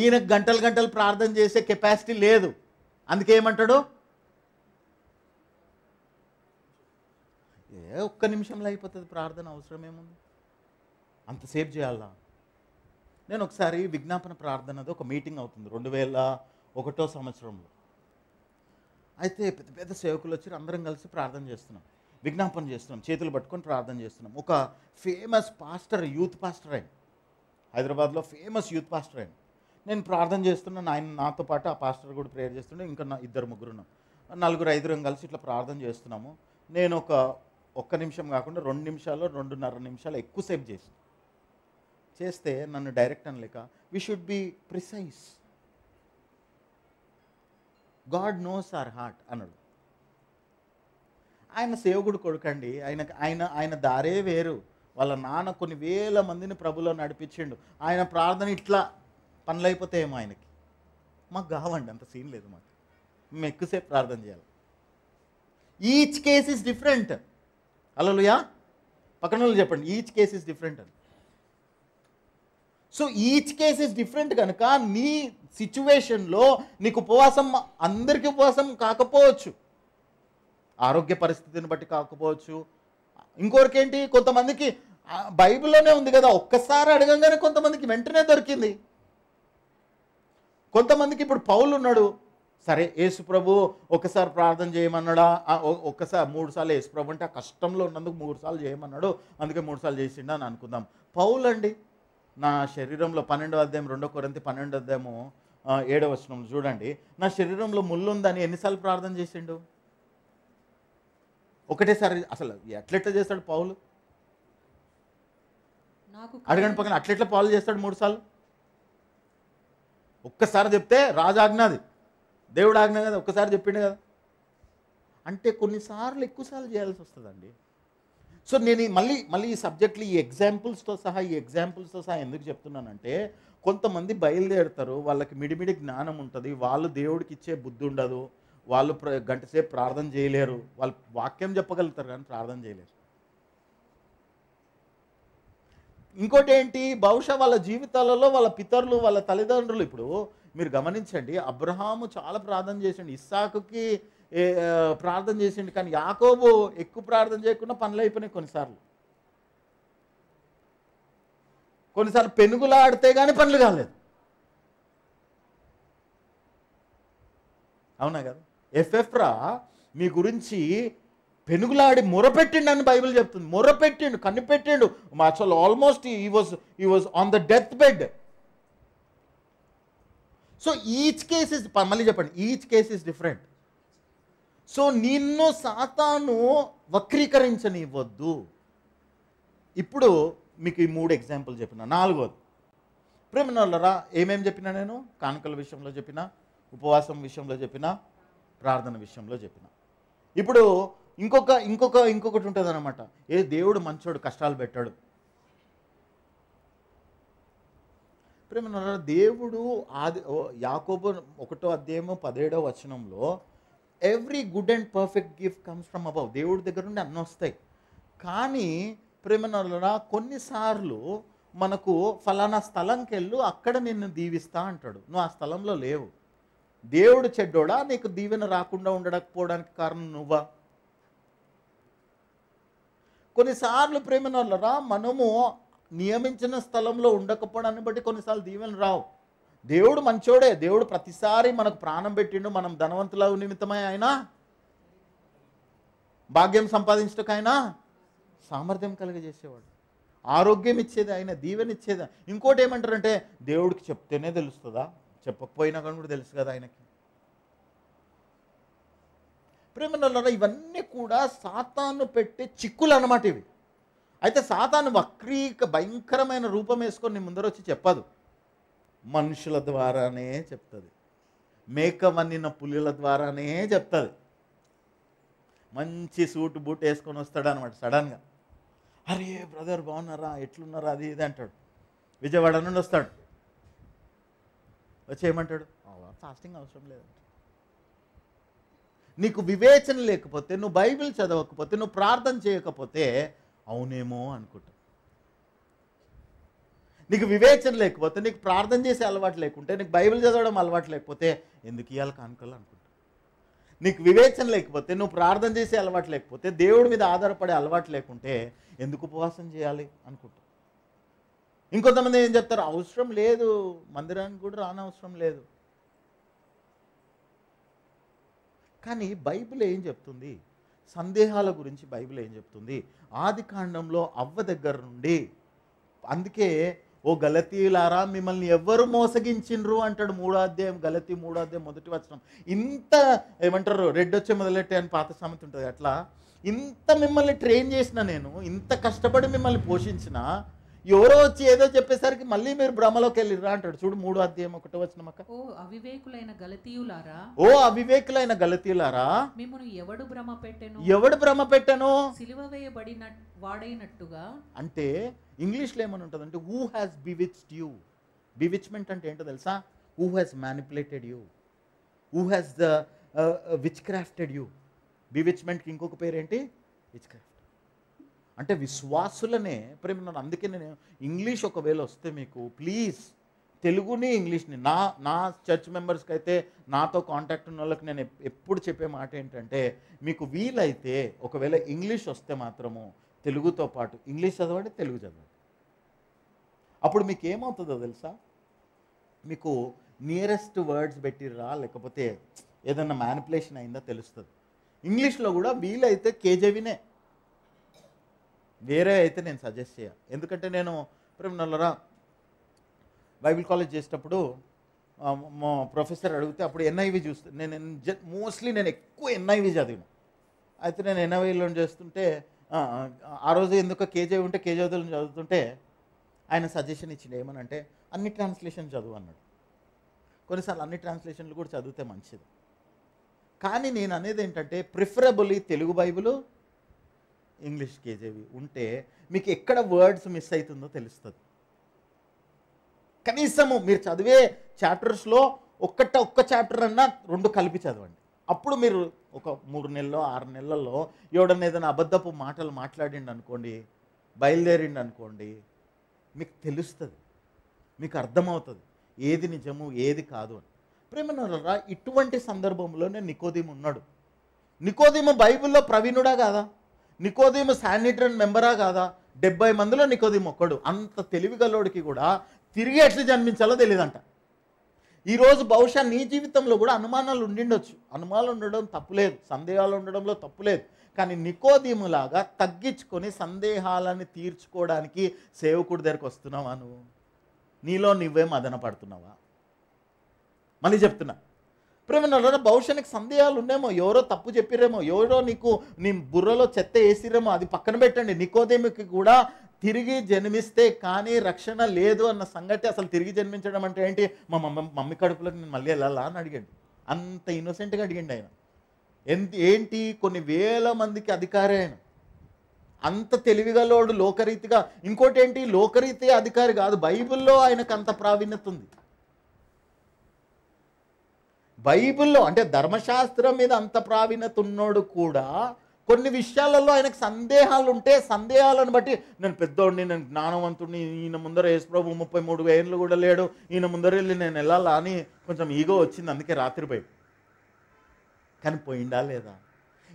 ఈయనకు గంటలు గంటలు ప్రార్థన చేసే కెపాసిటీ లేదు అందుకేమంటాడు, ఒక్క నిమిషంలో అయిపోతుంది ప్రార్థన, అవసరం ఏముంది అంతసేపు చేయాలా. నేను ఒకసారి విజ్ఞాపన ప్రార్థనది ఒక మీటింగ్ అవుతుంది 2001వ సంవత్సరంలో. అయితే పెద్ద పెద్ద సేవకులు వచ్చి అందరం కలిసి ప్రార్థన చేస్తున్నాం, విజ్ఞాపన చేస్తున్నాం, చేతులు పట్టుకొని ప్రార్థన చేస్తున్నాం. ఒక ఫేమస్ పాస్టర్, యూత్ పాస్టర్ ఆయన, హైదరాబాద్లో ఫేమస్ యూత్ పాస్టర్ ఆయన. నేను ప్రార్థన చేస్తున్నాను, ఆయన నాతో పాటు ఆ పాస్టర్ కూడా ప్రేయర్ చేస్తుండే, ఇంకా 2-3 నలుగురు 5 కలిసి ఇట్లా ప్రార్థన చేస్తున్నాము. నేను ఒక్క నిమిషం కాకుండా 2 నిమిషాలు 2.5 నిమిషాలు ఎక్కువసేపు చేస్తే నన్ను డైరెక్ట్ అనలేక we should be precise, God knows our heart అన్నాడు. ఆయన సేవకుడు కొడుకండి, ఆయన దారే వేరు. వాళ్ళ నాన్న కొన్ని వేల మందిని ప్రభులో నడిపించిండు. ఆయన ప్రార్థన ఇట్లా పనులు అయిపోతాయేమో ఆయనకి. మాకు కావండి, అంత సీన్ లేదు మాకు, మేము ఎక్కువసేపు ప్రార్థన చేయాలి. Each case is different. Hallelujah. పక్కన వాళ్ళు చెప్పండి, ఈచ్ కేస్ ఈజ్ డిఫరెంట్ అని. So each case is different కనుక నీ సిచ్యువేషన్లో నీకు ఉపవాసం అందరికీ ఉపవాసం కాకపోవచ్చు, ఆరోగ్య పరిస్థితిని బట్టి కాకపోవచ్చు. ఇంకొకరికేంటి, కొంతమందికి బైబిల్లోనే ఉంది కదా, ఒక్కసారి అడగంగానే కొంతమందికి వెంటనే దొరికింది. కొంతమందికి ఇప్పుడు పౌలు ఉన్నాడు, సరే యేసు ప్రభు ఒకసారి ప్రార్థన చేయమన్నాడా, ఒక్కసారి 3 సార్లు యేసు ప్రభు అంటే ఆ కష్టంలో ఉన్నందుకు 3 సార్లు చేయమన్నాడు, అందుకే 3 సార్లు చేసిండా అని అనుకుందాం. పౌలు అండి, నా శరీరంలో 12వ అధ్యాయం 2 కొరింథీ 12వ అధ్యాయము 7వ వచనం చూడండి, నా శరీరంలో ముళ్ళు ఉందని ఎన్నిసార్లు ప్రార్థన చేసిండు? ఒకటేసారి. అసలు ఎట్లెట్లా చేస్తాడు పౌలు? అడగండి పక్కన, అట్లెట్లా పౌలు చేస్తాడు 3 సార్లు? ఒక్కసారి చెప్తే రాజాజ్ఞది, దేవుడు ఆజ్ఞ కదా, ఒక్కసారి చెప్పిండు కదా. అంటే కొన్నిసార్లు ఎక్కువసార్లు చేయాల్సి వస్తుందండి. సో నేను మళ్ళీ ఈ సబ్జెక్టులు ఈ ఎగ్జాంపుల్స్తో సహా ఎందుకు చెప్తున్నానంటే, కొంతమంది బయలుదేరుతారు, వాళ్ళకి మిడిమిడి జ్ఞానం ఉంటుంది, వాళ్ళు దేవుడికి ఇచ్చే బుద్ధి ఉండదు, వాళ్ళు గంట సేపు ప్రార్థన చేయలేరు, వాళ్ళు వాక్యం చెప్పగలుగుతారు కానీ ప్రార్థన చేయలేరు. ఇంకోటి ఏంటి, బహుశా వాళ్ళ జీవితాలలో వాళ్ళ పితరులు, వాళ్ళ తల్లిదండ్రులు, ఇప్పుడు మీరు గమనించండి, అబ్రహాము చాలా ప్రార్థన చేసిండు, ఇస్సాకుకి ప్రార్థన చేసిండు, కానీ యాకోబు ఎక్కువ ప్రార్థన చేయకుండా పనులు అయిపోయినాయి. కొన్నిసార్లు పెనుగులాడితే కానీ పనులు కాలేదు. అవునా కదా? ఎఫ్ఎఫ్రా మీ గురించి పెనుగులాడి మొరపెట్టిండు అని బైబిల్ చెప్తుంది. మొరపెట్టిండు, కనిపెట్టిండు, అసలు ఆల్మోస్ట్ ఈ was on the death bed. So each case is, మళ్ళీ చెప్పండి, each case is different. So నిన్ను సాతాను వక్రీకరించనివ్వద్దు. ఇప్పుడు మీకు ఈ 3 ఎగ్జాంపుల్ చెప్పిన. 4వది, ప్రేమనోళ్ళరా, ఏమేమి చెప్పినా నేను? కానుకల విషయంలో చెప్పిన, ఉపవాసం విషయంలో చెప్పిన, ప్రార్థన విషయంలో చెప్పిన. ఇప్పుడు ఇంకొకటి ఉంటుంది అనమాట, దేవుడు మంచోడు, కష్టాలు పెట్టాడు. ప్రేమనోళ్ళరా, దేవుడు యాకోబు 1వ అధ్యాయము 17వ వచనంలో every good and perfect gift comes from above, దేవుడి దగ్గర నుండి అన్నీ వస్తాయి. కానీ ప్రేమనోళ్ళరా, కొన్నిసార్లు మనకు ఫలానా స్థలంకి వెళ్ళు, అక్కడ నిన్ను దీవిస్తా అంటాడు, నువ్వు ఆ స్థలంలో లేవు. దేవుడు చెడ్డోడా, నీకు దీవెన రాకుండా ఉండకపోవడానికి కారణం నువ్వా? కొన్నిసార్లు ప్రేమనోళ్ళరా మనము నియమించిన స్థలంలో ఉండకపోవడాన్ని బట్టి కొన్నిసార్లు దీవెన రావు. దేవుడు మంచోడే, దేవుడు ప్రతిసారి మనకు ప్రాణం పెట్టిండు, మనం ధనవంతుల నిమిత్తమై ఆయన భాగ్యం సంపాదించటకైనా సామర్థ్యం కలిగజేసేవాడు, ఆరోగ్యం ఇచ్చేది ఆయన, దీవెన ఇచ్చేది. ఇంకోటి ఏమంటారంటే దేవుడికి చెప్తేనే తెలుస్తుందా, చెప్పకపోయినా కానీ కూడా తెలుసు కదా ఆయనకి. ప్రేమనోళ్ళరా ఇవన్నీ కూడా సాతాను పెట్టే చిక్కులు అన్నమాట ఇవి. అయితే సాతాను భయంకరమైన రూపం వేసుకొని నీ ముందర వచ్చి చెప్పదు, మనుషుల ద్వారానే చెప్తుంది, మేక వన్నిన పులుల ద్వారానే చెప్తుంది. మంచి సూట్ బూట్ వేసుకొని వస్తాడు అనమాట సడన్గా, అరే బ్రదర్ బాగున్నారా, ఎట్లున్నారా, అది ఇది అంటాడు. విజయవాడ నుండి వస్తాడు, వచ్చి ఏమంటాడు, ఫాస్టింగ్ అవసరం లేదంట. నీకు వివేచన లేకపోతే, నువ్వు బైబిల్ చదవకపోతే, నువ్వు ప్రార్థన చేయకపోతే అవునేమో అనుకుంటా. నీకు వివేచన లేకపోతే, నీకు ప్రార్థన చేసే అలవాటు లేకుంటే, నీకు బైబిల్ చదవడం అలవాటు లేకపోతే ఎందుకు ఇవ్వాలి కానుకలు అనుకుంటా. నీకు వివేచన లేకపోతే, నువ్వు ప్రార్థన చేసే అలవాటు లేకపోతే, దేవుడి మీద ఆధారపడే అలవాటు లేకుంటే ఎందుకు ఉపవాసం చేయాలి అనుకుంటా. ఇంకొంతమంది ఏం చెప్తారు, అవసరం లేదు, మందిరానికి కూడా రానవసరం లేదు. కానీ బైబిల్ ఏం చెప్తుంది, సందేహాల గురించి బైబిల్ ఏం చెప్తుంది? ఆదికాండంలో అవ్వ దగ్గర నుండి, అందుకే ఓ గలతీయులారా మిమ్మల్ని ఎవరు మోసగించిండ్రు అంటాడు 3వ అధ్యాయం, గలతీ 3వ అధ్యాయం 1వ వచనం. ఇంత ఏమంటారు, రెడ్ వచ్చే మొదలెట్టే అని పాత సామెత ఉంటుంది, అట్లా ఇంత మిమ్మల్ని ట్రైన్ చేసిన నేను, ఇంత కష్టపడి మిమ్మల్ని పోషించిన, ఎవరో వచ్చి ఏదో చెప్పేసరికి మళ్ళీ మీరు భ్రమలోకి వెళ్ళిరా అంటాడు. చూడు 3వ అధ్యాయం 1వ వచనం అక్క. ఓ అవివేకులైన గలతీయులారా, ఓ అవివేకులైన గలతీయులారా, మిమ్మును ఎవడు భ్రమ పెట్టెను, ఎవడు భ్రమ పెట్టను, సిలువ వేయబడిన వాడైనట్టుగా. అంటే ఇంగ్లీష్లో ఏమని ఉంటుంది అంటే who has bewitched you. Bewitchment అంటే ఏంటో తెలుసా? Who has manipulated you, who has the witchcrafted you. బివిచ్మెంట్కి ఇంకొక పేరు ఏంటి? Witchcraft. అంటే విశ్వాసులనే ప్రేమ. అందుకే నేను ఇంగ్లీష్ ఒకవేళ వస్తే మీకు ప్లీజ్ తెలుగుని ఇంగ్లీష్ని, నా చర్చ్ మెంబర్స్కి అయితే, నాతో కాంటాక్ట్ ఉన్న వాళ్ళకి నేను ఎప్పుడు చెప్పే మాట ఏంటంటే, మీకు వీలైతే ఒకవేళ ఇంగ్లీష్ వస్తే మాత్రము తెలుగుతో పాటు ఇంగ్లీష్ చదవండి, తెలుగు చదవండి. అప్పుడు మీకు ఏమవుతుందో తెలుసా, మీకు నియరెస్ట్ వర్డ్స్ పెట్టిర్రా లేకపోతే ఏదన్నా మ్యానిపులేషన్ అయిందా తెలుస్తుంది. ఇంగ్లీష్లో కూడా వీలైతే కేజీవినే, వేరే అయితే నేను సజెస్ట్ చేయ. ఎందుకంటే నేను ప్రేమనల్లరా బైబిల్ కాలేజ్ చేసేటప్పుడు మా ప్రొఫెసర్ అడిగితే అప్పుడు ఎన్ఐవి చూస్తే, మోస్ట్లీ నేను ఎక్కువ ఎన్ఐవి చదివిన. అయితే నేను ఎన్ఐవిలో చేస్తుంటే ఆ రోజు ఎందుకో కేజీవి ఉంటే కేజీవీలో చదువుతుంటే ఆయన సజెషన్ ఇచ్చింది, ఏమనంటే అన్ని ట్రాన్స్లేషన్ చదువు అన్నాడు. కొన్నిసార్లు అన్ని ట్రాన్స్లేషన్లు కూడా చదివితే మంచిది, కానీ నేను అనేది ఏంటంటే ప్రిఫరబుల్లీ తెలుగు బైబిల్, ఇంగ్లీష్ కేజీవి ఉంటే మీకు ఎక్కడ వర్డ్స్ మిస్ అవుతుందో తెలుస్తుంది. కనీసము మీరు చదివే చాప్టర్స్లో ఒక్క చాప్టర్ అన్నా 2 కలిపి చదవండి. అప్పుడు మీరు ఒక 3 నెలలో 6 నెలల్లో ఎవడన్నా ఏదైనా అబద్ధపు మాటలు మాట్లాడిండి అనుకోండి, బయలుదేరిండి అనుకోండి, మీకు తెలుస్తుంది, మీకు అర్థమవుతుంది ఏది నిజము ఏది కాదు అని. ప్రేమనరా ఇటువంటి సందర్భంలోనే నికోదీము ఉన్నాడు. నికోదీము బైబిల్లో ప్రవీణుడా కాదా? నికోదీము శానిటరీ మెంబరా కాదా? 70 మందిలో నికోదీము ఒక్కడు. అంత తెలివిగలోడికి కూడా తిరిగి ఎట్లా జన్మించాలో తెలియదంట. ఈరోజు బహుశా నీ జీవితంలో కూడా అనుమానాలు ఉండిండొచ్చు. అనుమానాలు ఉండడం తప్పులేదు, సందేహాలు ఉండడంలో తప్పులేదు. కానీ నికోదీములాగా తగ్గించుకొని సందేహాలను తీర్చుకోవడానికి సేవకుడి దగ్గరకు వస్తున్నావా? నీలో నువ్వే మదన పడుతున్నావా? మళ్ళీ చెప్తున్నా, ప్రేమనోళ్ళ భవిష్యత్తుకి సందేహాలు ఉన్నాయేమో, ఎవరో తప్పు చెప్పిరేమో, ఎవరో నీకు నీ బుర్రలో చెత్త వేసిరేమో, అది పక్కన పెట్టండి. నికోదేముకి కూడా తిరిగి జన్మిస్తే కానీ రక్షణ లేదు అన్న సంగతి. అసలు తిరిగి జన్మించడం అంటే ఏంటి? మా మమ్మీ కడుపులోకి నేను మళ్ళీ వెళ్ళాలా అని అడిగాడు. అంత ఇన్నోసెంట్గా అడిగాడు ఆయన. ఏంటి కొన్ని వేల మందికి అధికారి ఆయన, అంత తెలివిగలోడు లోకరీతిగా. ఇంకోటి ఏంటి, లోకరీతి అధికారి కాదు, బైబిల్లో ఆయనకు అంత ప్రావీణ్యత ఉంది. బైబిల్లో అంటే ధర్మశాస్త్రం మీద అంత ప్రావీణ్యత ఉన్నోడు కూడా కొన్ని విషయాలలో ఆయనకు సందేహాలు ఉంటే సందేహాలను బట్టి నేను పెద్దోడిని, నేను జ్ఞానవంతుడిని, ఈయన ముందర యేసుప్రభు 33 ఏళ్ళు కూడా లేడు, ఈయన ముందర వెళ్ళి నేను వెళ్ళాలా అని కొంచెం ఈగో వచ్చింది, అందుకే రాత్రి పోయి. కానీ పోయిందా లేదా?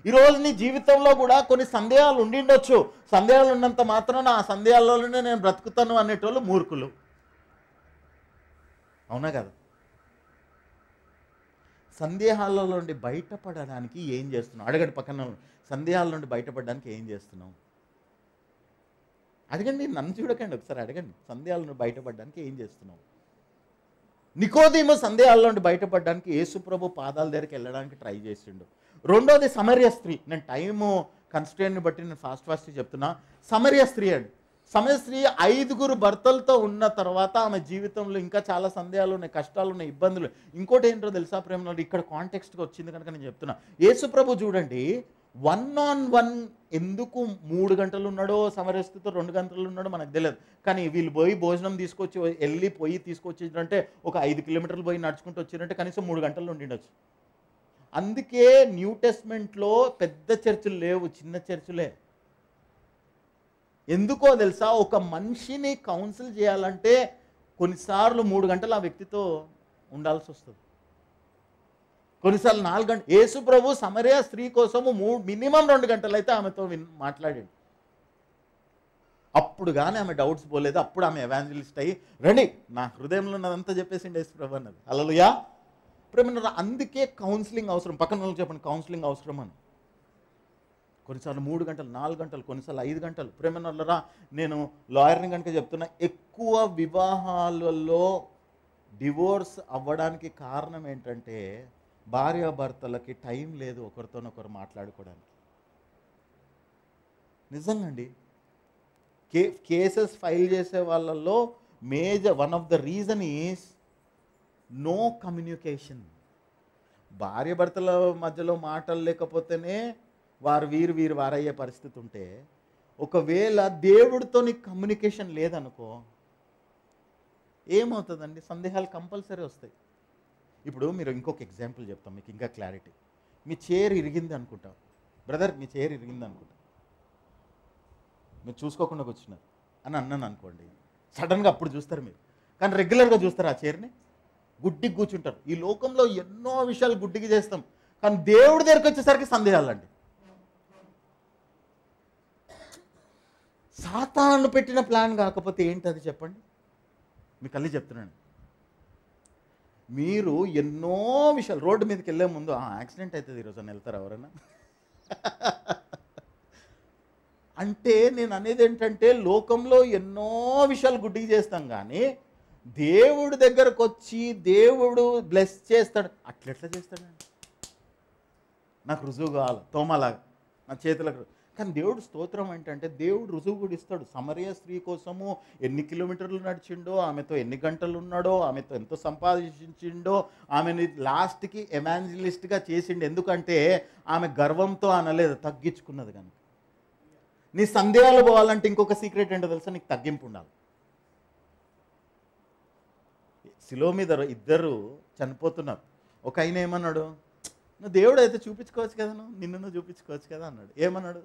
ఈరోజు నీ జీవితంలో కూడా కొన్ని సందేహాలు ఉండిండొచ్చు. సందేహాలు ఉన్నంత మాత్రాన ఆ సందేహాల్లోనే నేను బ్రతుకుతాను అనేటోళ్ళు మూర్ఖులు. అవునా కదా? సందేహాల నుండి బయటపడడానికి ఏం చేస్తున్నావు? అడగండి పక్కన, సందేహాల నుండి బయటపడడానికి ఏం చేస్తున్నావు? అడగండి, నన్ను చూడకండి, ఒకసారి అడగండి. సందేహాల నుండి బయటపడడానికి ఏం చేస్తున్నావు? నికోదేము సందేహాల నుండి బయటపడడానికి యేసుప్రభు పాదాల దగ్గరికి వెళ్ళడానికి ట్రై చేసిండు. రెండోది సమరయ స్త్రీ. నేను టైము కన్స్ట్రెయిన్ని బట్టి నేను ఫాస్ట్ చెప్తున్నా. సమరయ స్త్రీ అండి. సమరయ స్త్రీ 5 భర్తలతో ఉన్న తర్వాత ఆమె జీవితంలో ఇంకా చాలా సందేహాలు ఉన్నాయి, కష్టాలు ఉన్నాయి, ఇబ్బందులు. ఇంకోటి ఏంటో తెలుసా ప్రేమ, ఇక్కడ కాంటెక్స్ట్కి వచ్చింది కనుక నేను చెప్తున్నా. యేసుప్రభు చూడండి, 1-on-1 ఎందుకు 3 గంటలు ఉన్నాడో, సమరయ స్త్రీతో 2 గంటలు ఉన్నాడో మనకు తెలియదు. కానీ వీళ్ళు పోయి భోజనం తీసుకొచ్చి వెళ్ళి తీసుకొచ్చిందంటే, ఒక 5 కిలోమీటర్లు పోయి నడుచుకుంటూ వచ్చిందంటే కనీసం 3 గంటలు ఉండిండొచ్చు. అందుకే న్యూ టెస్ట్మెంట్లో పెద్ద చర్చిలు లేవు, చిన్న చర్చిలే. ఎందుకో తెలుసా? ఒక మనిషిని కౌన్సిల్ చేయాలంటే కొన్నిసార్లు 3 గంటలు ఆ వ్యక్తితో ఉండాల్సి వస్తుంది, కొన్నిసార్లు 4 గంటలు. యేసు ప్రభు సమరయ స్త్రీ కోసము మినిమం 2 గంటలు అయితే ఆమెతో మాట్లాడాడు. అప్పుడు కానీ ఆమె డౌట్స్ పోలేదు. అప్పుడు ఆమె ఎవాంజలిస్ట్ అయ్యి రండి నా హృదయంలో ఉన్నదంతా చెప్పేసిండి యేసు ప్రభు అన్నది. హల్లెలూయా. ప్రేమ, అందుకే కౌన్సిలింగ్ అవసరం. పక్కన వాళ్ళకి చెప్పండి, కౌన్సిలింగ్ అవసరం అని. కొన్నిసార్లు 3 గంటలు, 4 గంటలు, కొన్నిసార్లు 5 గంటలు. ప్రేమనల్లరా, నేను లాయర్ని కనుక చెప్తున్నా, ఎక్కువ వివాహాలలో డివోర్స్ అవ్వడానికి కారణం ఏంటంటే భార్యాభర్తలకి టైం లేదు ఒకరితోనొకరు మాట్లాడుకోవడానికి. నిజంగా అండి. కేసెస్ ఫైల్ చేసే వాళ్ళల్లో one of the reason is no communication. భార్యాభర్తల మధ్యలో మాటలు లేకపోతేనే వీరు వారయ్యే పరిస్థితి ఉంటే, ఒకవేళ దేవుడితో నీకు కమ్యూనికేషన్ లేదనుకో ఏమవుతుందండి? సందేహాలు కంపల్సరీ వస్తాయి. ఇప్పుడు మీరు ఇంకొక ఎగ్జాంపుల్ చెప్తాం మీకు ఇంకా క్లారిటీ. మీ చైర్ ఇరిగింది అనుకుంటా, బ్రదర్ మీ చైర్ ఇరిగింది అనుకుంటా, మీరు చూసుకోకుండా కూర్చున్నారు అని అన్నాను అనుకోండి. సడన్గా అప్పుడు చూస్తారు మీరు, కానీ రెగ్యులర్గా చూస్తారు ఆ చైర్ని, గుడ్డికి కూర్చుంటారు. ఈ లోకంలో ఎన్నో విషయాలు గుడ్డికి చేస్తాం, కానీ దేవుడి దగ్గరికి వచ్చేసరికి సందేహాలండి. సాతాను పెట్టిన ప్లాన్ కాకపోతే ఏంటది చెప్పండి? మీకు అల్లి చెప్తున్నాను. మీరు ఎన్నో విషయాలు రోడ్డు మీదకి వెళ్ళే ముందు యాక్సిడెంట్ అవుతుంది ఈరోజు అని వెళ్తారు ఎవరైనా? అంటే నేను అనేది ఏంటంటే, లోకంలో ఎన్నో విషయాలు గుడ్డికి చేస్తాం, కానీ దేవుడి దగ్గరకు వచ్చి దేవుడు బ్లెస్ చేస్తాడు. అట్లెట్లా చేస్తాడండి? నాకు రుజువు కావాలి తోమలాగా నా చేతులకు. కానీ దేవుడు స్తోత్రం ఏంటంటే, దేవుడు రుజువు కూడా ఇస్తాడు. సమరయ స్త్రీ కోసము ఎన్ని కిలోమీటర్లు నడిచిండో, ఆమెతో ఎన్ని గంటలు ఉన్నాడో, ఆమెతో ఎంతో సంపాదించిండో, ఆమెని లాస్ట్కి ఎవాంజలిస్ట్గా చేసిండు. ఎందుకంటే ఆమె గర్వంతో అనలేదు, తగ్గించుకున్నది. కనుక నీ సందేహాలు పోవాలంటే ఇంకొక సీక్రెట్ ఏంటో తెలుసా? నీకు తగ్గింపు ఉండాలి. శిలువ మీద 2 చనిపోతున్నారు. ఒక ఆయన ఏమన్నాడు? నువ్వు దేవుడు అయితే చూపించుకోవచ్చు కదా, నిన్ను చూపించుకోవచ్చు కదా అన్నాడు. ఏమన్నాడు?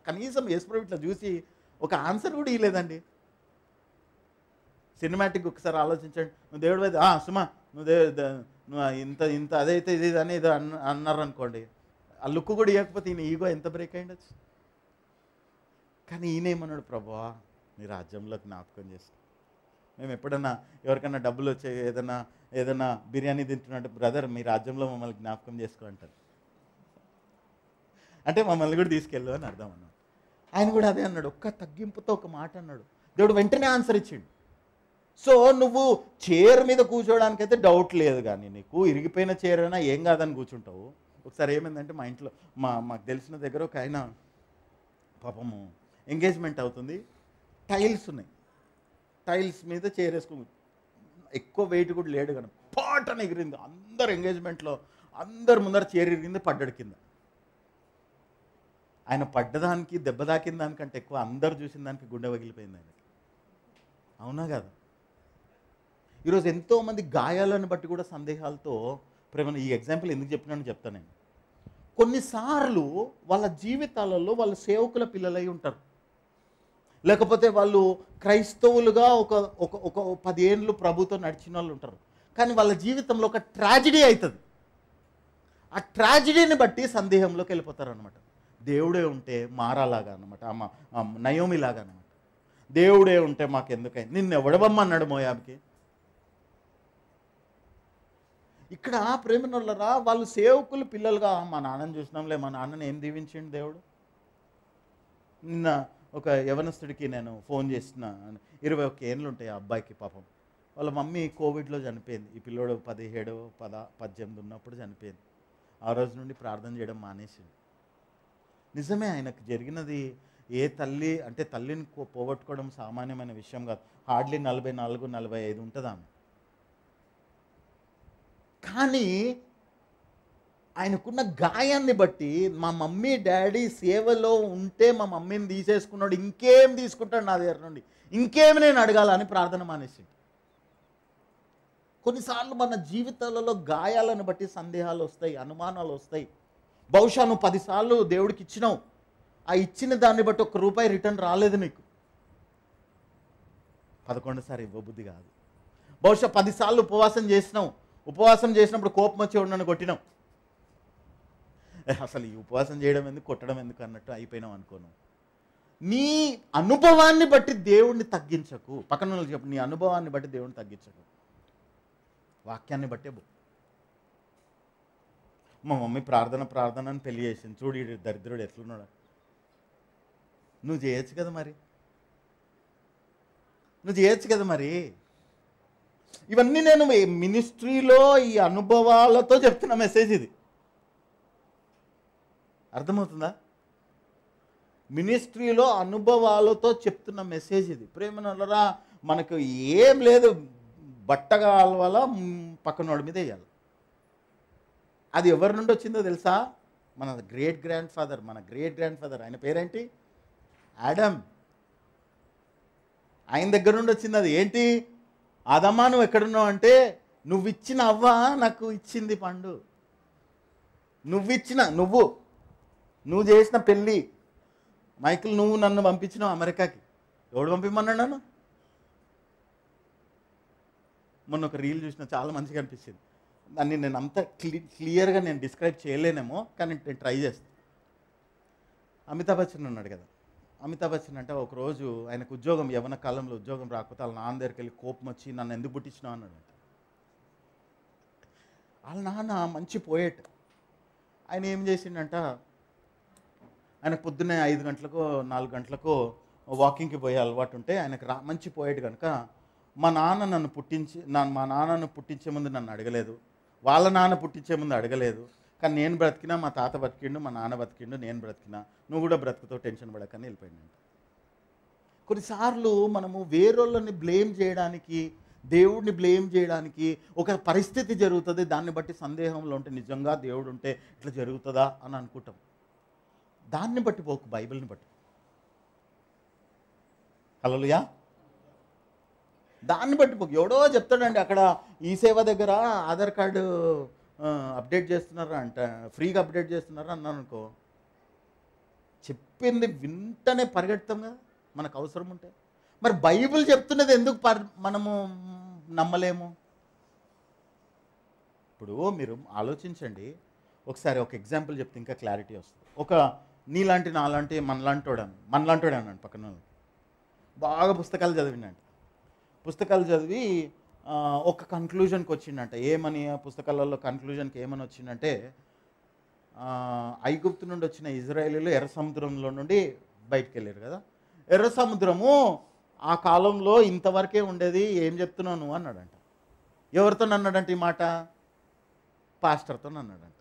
కనీసం యేసుప్రభు ఇట్లా చూసి ఒక ఆన్సర్ కూడా ఇవ్వలేదండి. సినిమాటిక్ ఒకసారి ఆలోచించండి. నువ్వు దేవుడు అయితే సుమా నువ్వు ఇంత అదైతే ఇది అని ఇది అన్నారు అనుకోండి, ఆ లుక్ కూడా ఇవ్వకపోతే ఈయన ఈగో ఎంత బ్రేక్ అయ్యిండొచ్చు. కానీ ఈయన ఏమన్నాడు? ప్రభువా నీ రాజ్యంలో జ్ఞాపకం చేసుకో. మేము ఎప్పుడన్నా ఎవరికైనా డబ్బులు వచ్చే ఏదైనా బిర్యానీ తింటున్నట్టు, బ్రదర్ మీ రాజ్యంలో మమ్మల్ని జ్ఞాపకం చేసుకో అంటారు. అంటే మమ్మల్ని కూడా తీసుకెళ్ళు అని అర్థం అన్నాడు. ఆయన కూడా అదే అన్నాడు. ఒక్క తగ్గింపుతో ఒక మాట అన్నాడు. దేవుడు వెంటనే ఆన్సర్ ఇచ్చిండు. సో నువ్వు చైర్ మీద కూర్చోవడానికైతే డౌట్ లేదు, కానీ నీకు ఇరిగిపోయిన చైర్ అయినా ఏం కాదని కూర్చుంటావు. ఒకసారి ఏమైందంటే, మా ఇంట్లో మాకు తెలిసిన దగ్గర ఒక ఆయన పాపము ఎంగేజ్మెంట్ అవుతుంది, టైల్స్ ఉన్నాయి, టైల్స్ మీద చైర్ వేసుకుని ఎక్కువ వెయిట్ కూడా లేడు, కానీ పాటన ఎగిరింది. అందరు ఎంగేజ్మెంట్లో అందరు ముందర చైర్ ఇరిగింది, పడ్డాడు కింద. ఆయన పడ్డదానికి దెబ్బ తాకిన దానికంటే ఎక్కువ అందరు చూసిన దానికి గుండె పగిలిపోయింది ఆయనకి. అవునా కదా? ఈరోజు ఎంతోమంది గాయాలను బట్టి కూడా సందేహాలతో ప్రేమ. ఈ ఎగ్జాంపుల్ ఎందుకు చెప్పినాను చెప్తాను నేను. కొన్నిసార్లు వాళ్ళ జీవితాలలో వాళ్ళు సేవకుల పిల్లలై ఉంటారు, లేకపోతే వాళ్ళు క్రైస్తవులుగా ఒక ఒక ఒక 10 ఏళ్ళు ప్రభుతో నడిచిన వాళ్ళు ఉంటారు. కానీ వాళ్ళ జీవితంలో ఒక ట్రాజిడీ అవుతుంది. ఆ ట్రాజిడీని బట్టి సందేహంలోకి వెళ్ళిపోతారు అనమాట. దేవుడే ఉంటే మారాలాగా అనమాట, నయోమిలాగా అనమాట. దేవుడే ఉంటే మాకెందుకైంది, నిన్ను ఎవడవమ్మన్నాడు మోయాబుకి. ఇక్కడ ప్రేమనులరా, వాళ్ళు సేవకులు పిల్లలుగా మా నాన్నని చూసినాంలే, మా నాన్నని ఏం దీవించిండు దేవుడు. నిన్న ఒక యవనస్తుడికి నేను ఫోన్ చేసిన, 21 ఏళ్ళు ఉంటాయి ఆ అబ్బాయికి. పాపం వాళ్ళ మమ్మీ కోవిడ్లో చనిపోయింది. ఈ పిల్లోడు 17, 18 ఉన్నప్పుడు చనిపోయింది. ఆ రోజు నుండి ప్రార్థన చేయడం మానేసింది. నిజమే, ఆయనకు జరిగినది ఏ తల్లి అంటే తల్లిని పోగొట్టుకోవడం సామాన్యమైన విషయం కాదు. హార్డ్లీ 44, 45 ఉంటుంది ఆమె. కానీ ఆయనకున్న గాయాన్ని బట్టి మా మమ్మీ డాడీ సేవలో ఉంటే మా మమ్మీని తీసేసుకున్నాడు, ఇంకేం తీసుకుంటాడు నా దగ్గర నుండి, ఇంకేమి నేను అడగాలని ప్రార్థన మానేసి. కొన్నిసార్లు మన జీవితాలలో గాయాలను బట్టి సందేహాలు వస్తాయి, అనుమానాలు వస్తాయి. బహుశా నువ్వు 10 సార్లు దేవుడికి ఇచ్చినావు, ఆ ఇచ్చిన దాన్ని బట్టి ₹1 రిటర్న్ రాలేదు నీకు. 11 సారి ఇవ్వబుద్ధి కాదు. బహుశా 10 సార్లు ఉపవాసం చేసినావు, ఉపవాసం చేసినప్పుడు కోపం వచ్చి నన్ను కొట్టినావు. అసలు ఈ ఉపవాసం చేయడం ఎందుకు, కొట్టడం ఎందుకు అన్నట్టు అయిపోయినావు అనుకోను. నీ అనుభవాన్ని బట్టి దేవుణ్ణి తగ్గించకు. పక్కన వాళ్ళకి చెప్పు, నీ అనుభవాన్ని బట్టి దేవుణ్ణి తగ్గించకు, వాక్యాన్ని బట్టే బో. మా మమ్మీ ప్రార్థన అని పెళ్లి చేసింది, చూడు ఈ దరిద్రుడు ఎట్లున్నాడు. నువ్వు చేయొచ్చు కదా మరి, నువ్వు చేయొచ్చు కదా మరి. ఇవన్నీ నేను మినిస్ట్రీలో ఈ అనుభవాలతో చెప్తున్న మెసేజ్ ఇది, అర్థమవుతుందా? మినిస్ట్రీలో అనుభవాలతో చెప్తున్న మెసేజ్ ఇది. ప్రేమనులరా, మనకు ఏం లేదు, బట్టగా అలవాల పక్కనోడి మీద వేయాలి. అది ఎవరి నుండి వచ్చిందో తెలుసా? మన గ్రేట్ గ్రాండ్ ఫాదర్, ఆయన పేరేంటి? ఆడమ్. ఆయన దగ్గర నుండి వచ్చింది అది. ఏంటి? ఆదమ్మా నువ్వు ఎక్కడున్నావు అంటే, నువ్వు ఇచ్చిన అవ్వ నాకు ఇచ్చింది పండు, నువ్వు చేసిన పెళ్ళి. మైకిల్, నువ్వు నన్ను పంపించినావు అమెరికాకి. ఎవడు పంపిమన్నాడు నన్ను? మొన్న ఒక రీల్ చూసిన, చాలా మంచిగా అనిపించింది. దాన్ని నేను అంత క్లియర్గా నేను డిస్క్రైబ్ చేయలేనేమో, కానీ నేను ట్రై చేస్తాను. అమితాబ్ బచ్చన్ ఉన్నాడు కదా, అమితాబ్ బచ్చన్ అంటే ఒకరోజు ఆయనకు ఉద్యోగం, యవ్వన కాలంలో ఉద్యోగం రాకపోతే వాళ్ళ నాన్న దగ్గరికి వెళ్ళి కోపం వచ్చి, నన్ను ఎందుకు పుట్టించినావు అన్నాడు. వాళ్ళ నాన్న మంచి పోయేట్. ఆయన ఏం చేసిండంట, ఆయన పొద్దున్నే 5 గంటలకో 4 గంటలకో వాకింగ్కి పోయే అలవాటు ఉంటే ఆయనకు మంచి పోయేట్ కనుక, మా నాన్నను పుట్టించే ముందు నన్ను అడగలేదు, వాళ్ళ నాన్న పుట్టించే ముందు అడగలేదు, కానీ నేను బ్రతికినా, మా తాత బతికిండు, మా నాన్న బతికిండు, నేను బ్రతికినా, నువ్వు కూడా బ్రతుకుతో టెన్షన్ పడకని వెళ్ళిపోయింది. కొన్నిసార్లు మనము వేరొళ్ళని బ్లేమ్ చేయడానికి, దేవుడిని బ్లేమ్ చేయడానికి, ఒక పరిస్థితి జరుగుతుంది, దాన్ని బట్టి సందేహంలో ఉంటే నిజంగా దేవుడు ఉంటే ఇట్లా జరుగుతుందా అని అనుకుంటాం. దాన్ని బట్టి పోకు, బైబిల్ని బట్టి. హల్లెలూయా. దాన్ని బట్టి పోకు. ఎవడో చెప్తాడండి అక్కడ ఈ సేవ దగ్గర ఆధార్ కార్డు అప్డేట్ చేస్తున్నారా అంట, ఫ్రీగా అప్డేట్ చేస్తున్నారా అన్నాను అనుకో, చెప్పింది వింటనే పరిగెడతాం కదా మనకు అవసరం ఉంటే. మరి బైబిల్ చెప్తున్నది ఎందుకు మనము నమ్మలేము? ఇప్పుడు మీరు ఆలోచించండి ఒకసారి. ఒక ఎగ్జాంపుల్ చెప్తే ఇంకా క్లారిటీ వస్తుంది. ఒక నీలాంటి నాలాంటి మనలాంటోడు అన్నాడు పక్కన, బాగా పుస్తకాలు చదివిండంట. పుస్తకాలు చదివి ఒక కన్క్లూజన్కి వచ్చిండంట. ఏమని ఆ పుస్తకాలలో కన్క్లూజన్కి ఏమని వచ్చిందంటే, ఐగుప్తు నుండి వచ్చిన ఇజ్రాయేలీలు ఎర్ర సముద్రంలో నుండి బయటికి వెళ్ళారు కదా, ఎర్ర సముద్రము ఆ కాలంలో ఇంతవరకే ఉండేది, ఏం చెప్తున్నావు నువ్వు అన్నాడంట. ఎవరితో అన్నాడంట ఈ మాట? పాస్టర్తో అన్నాడంట.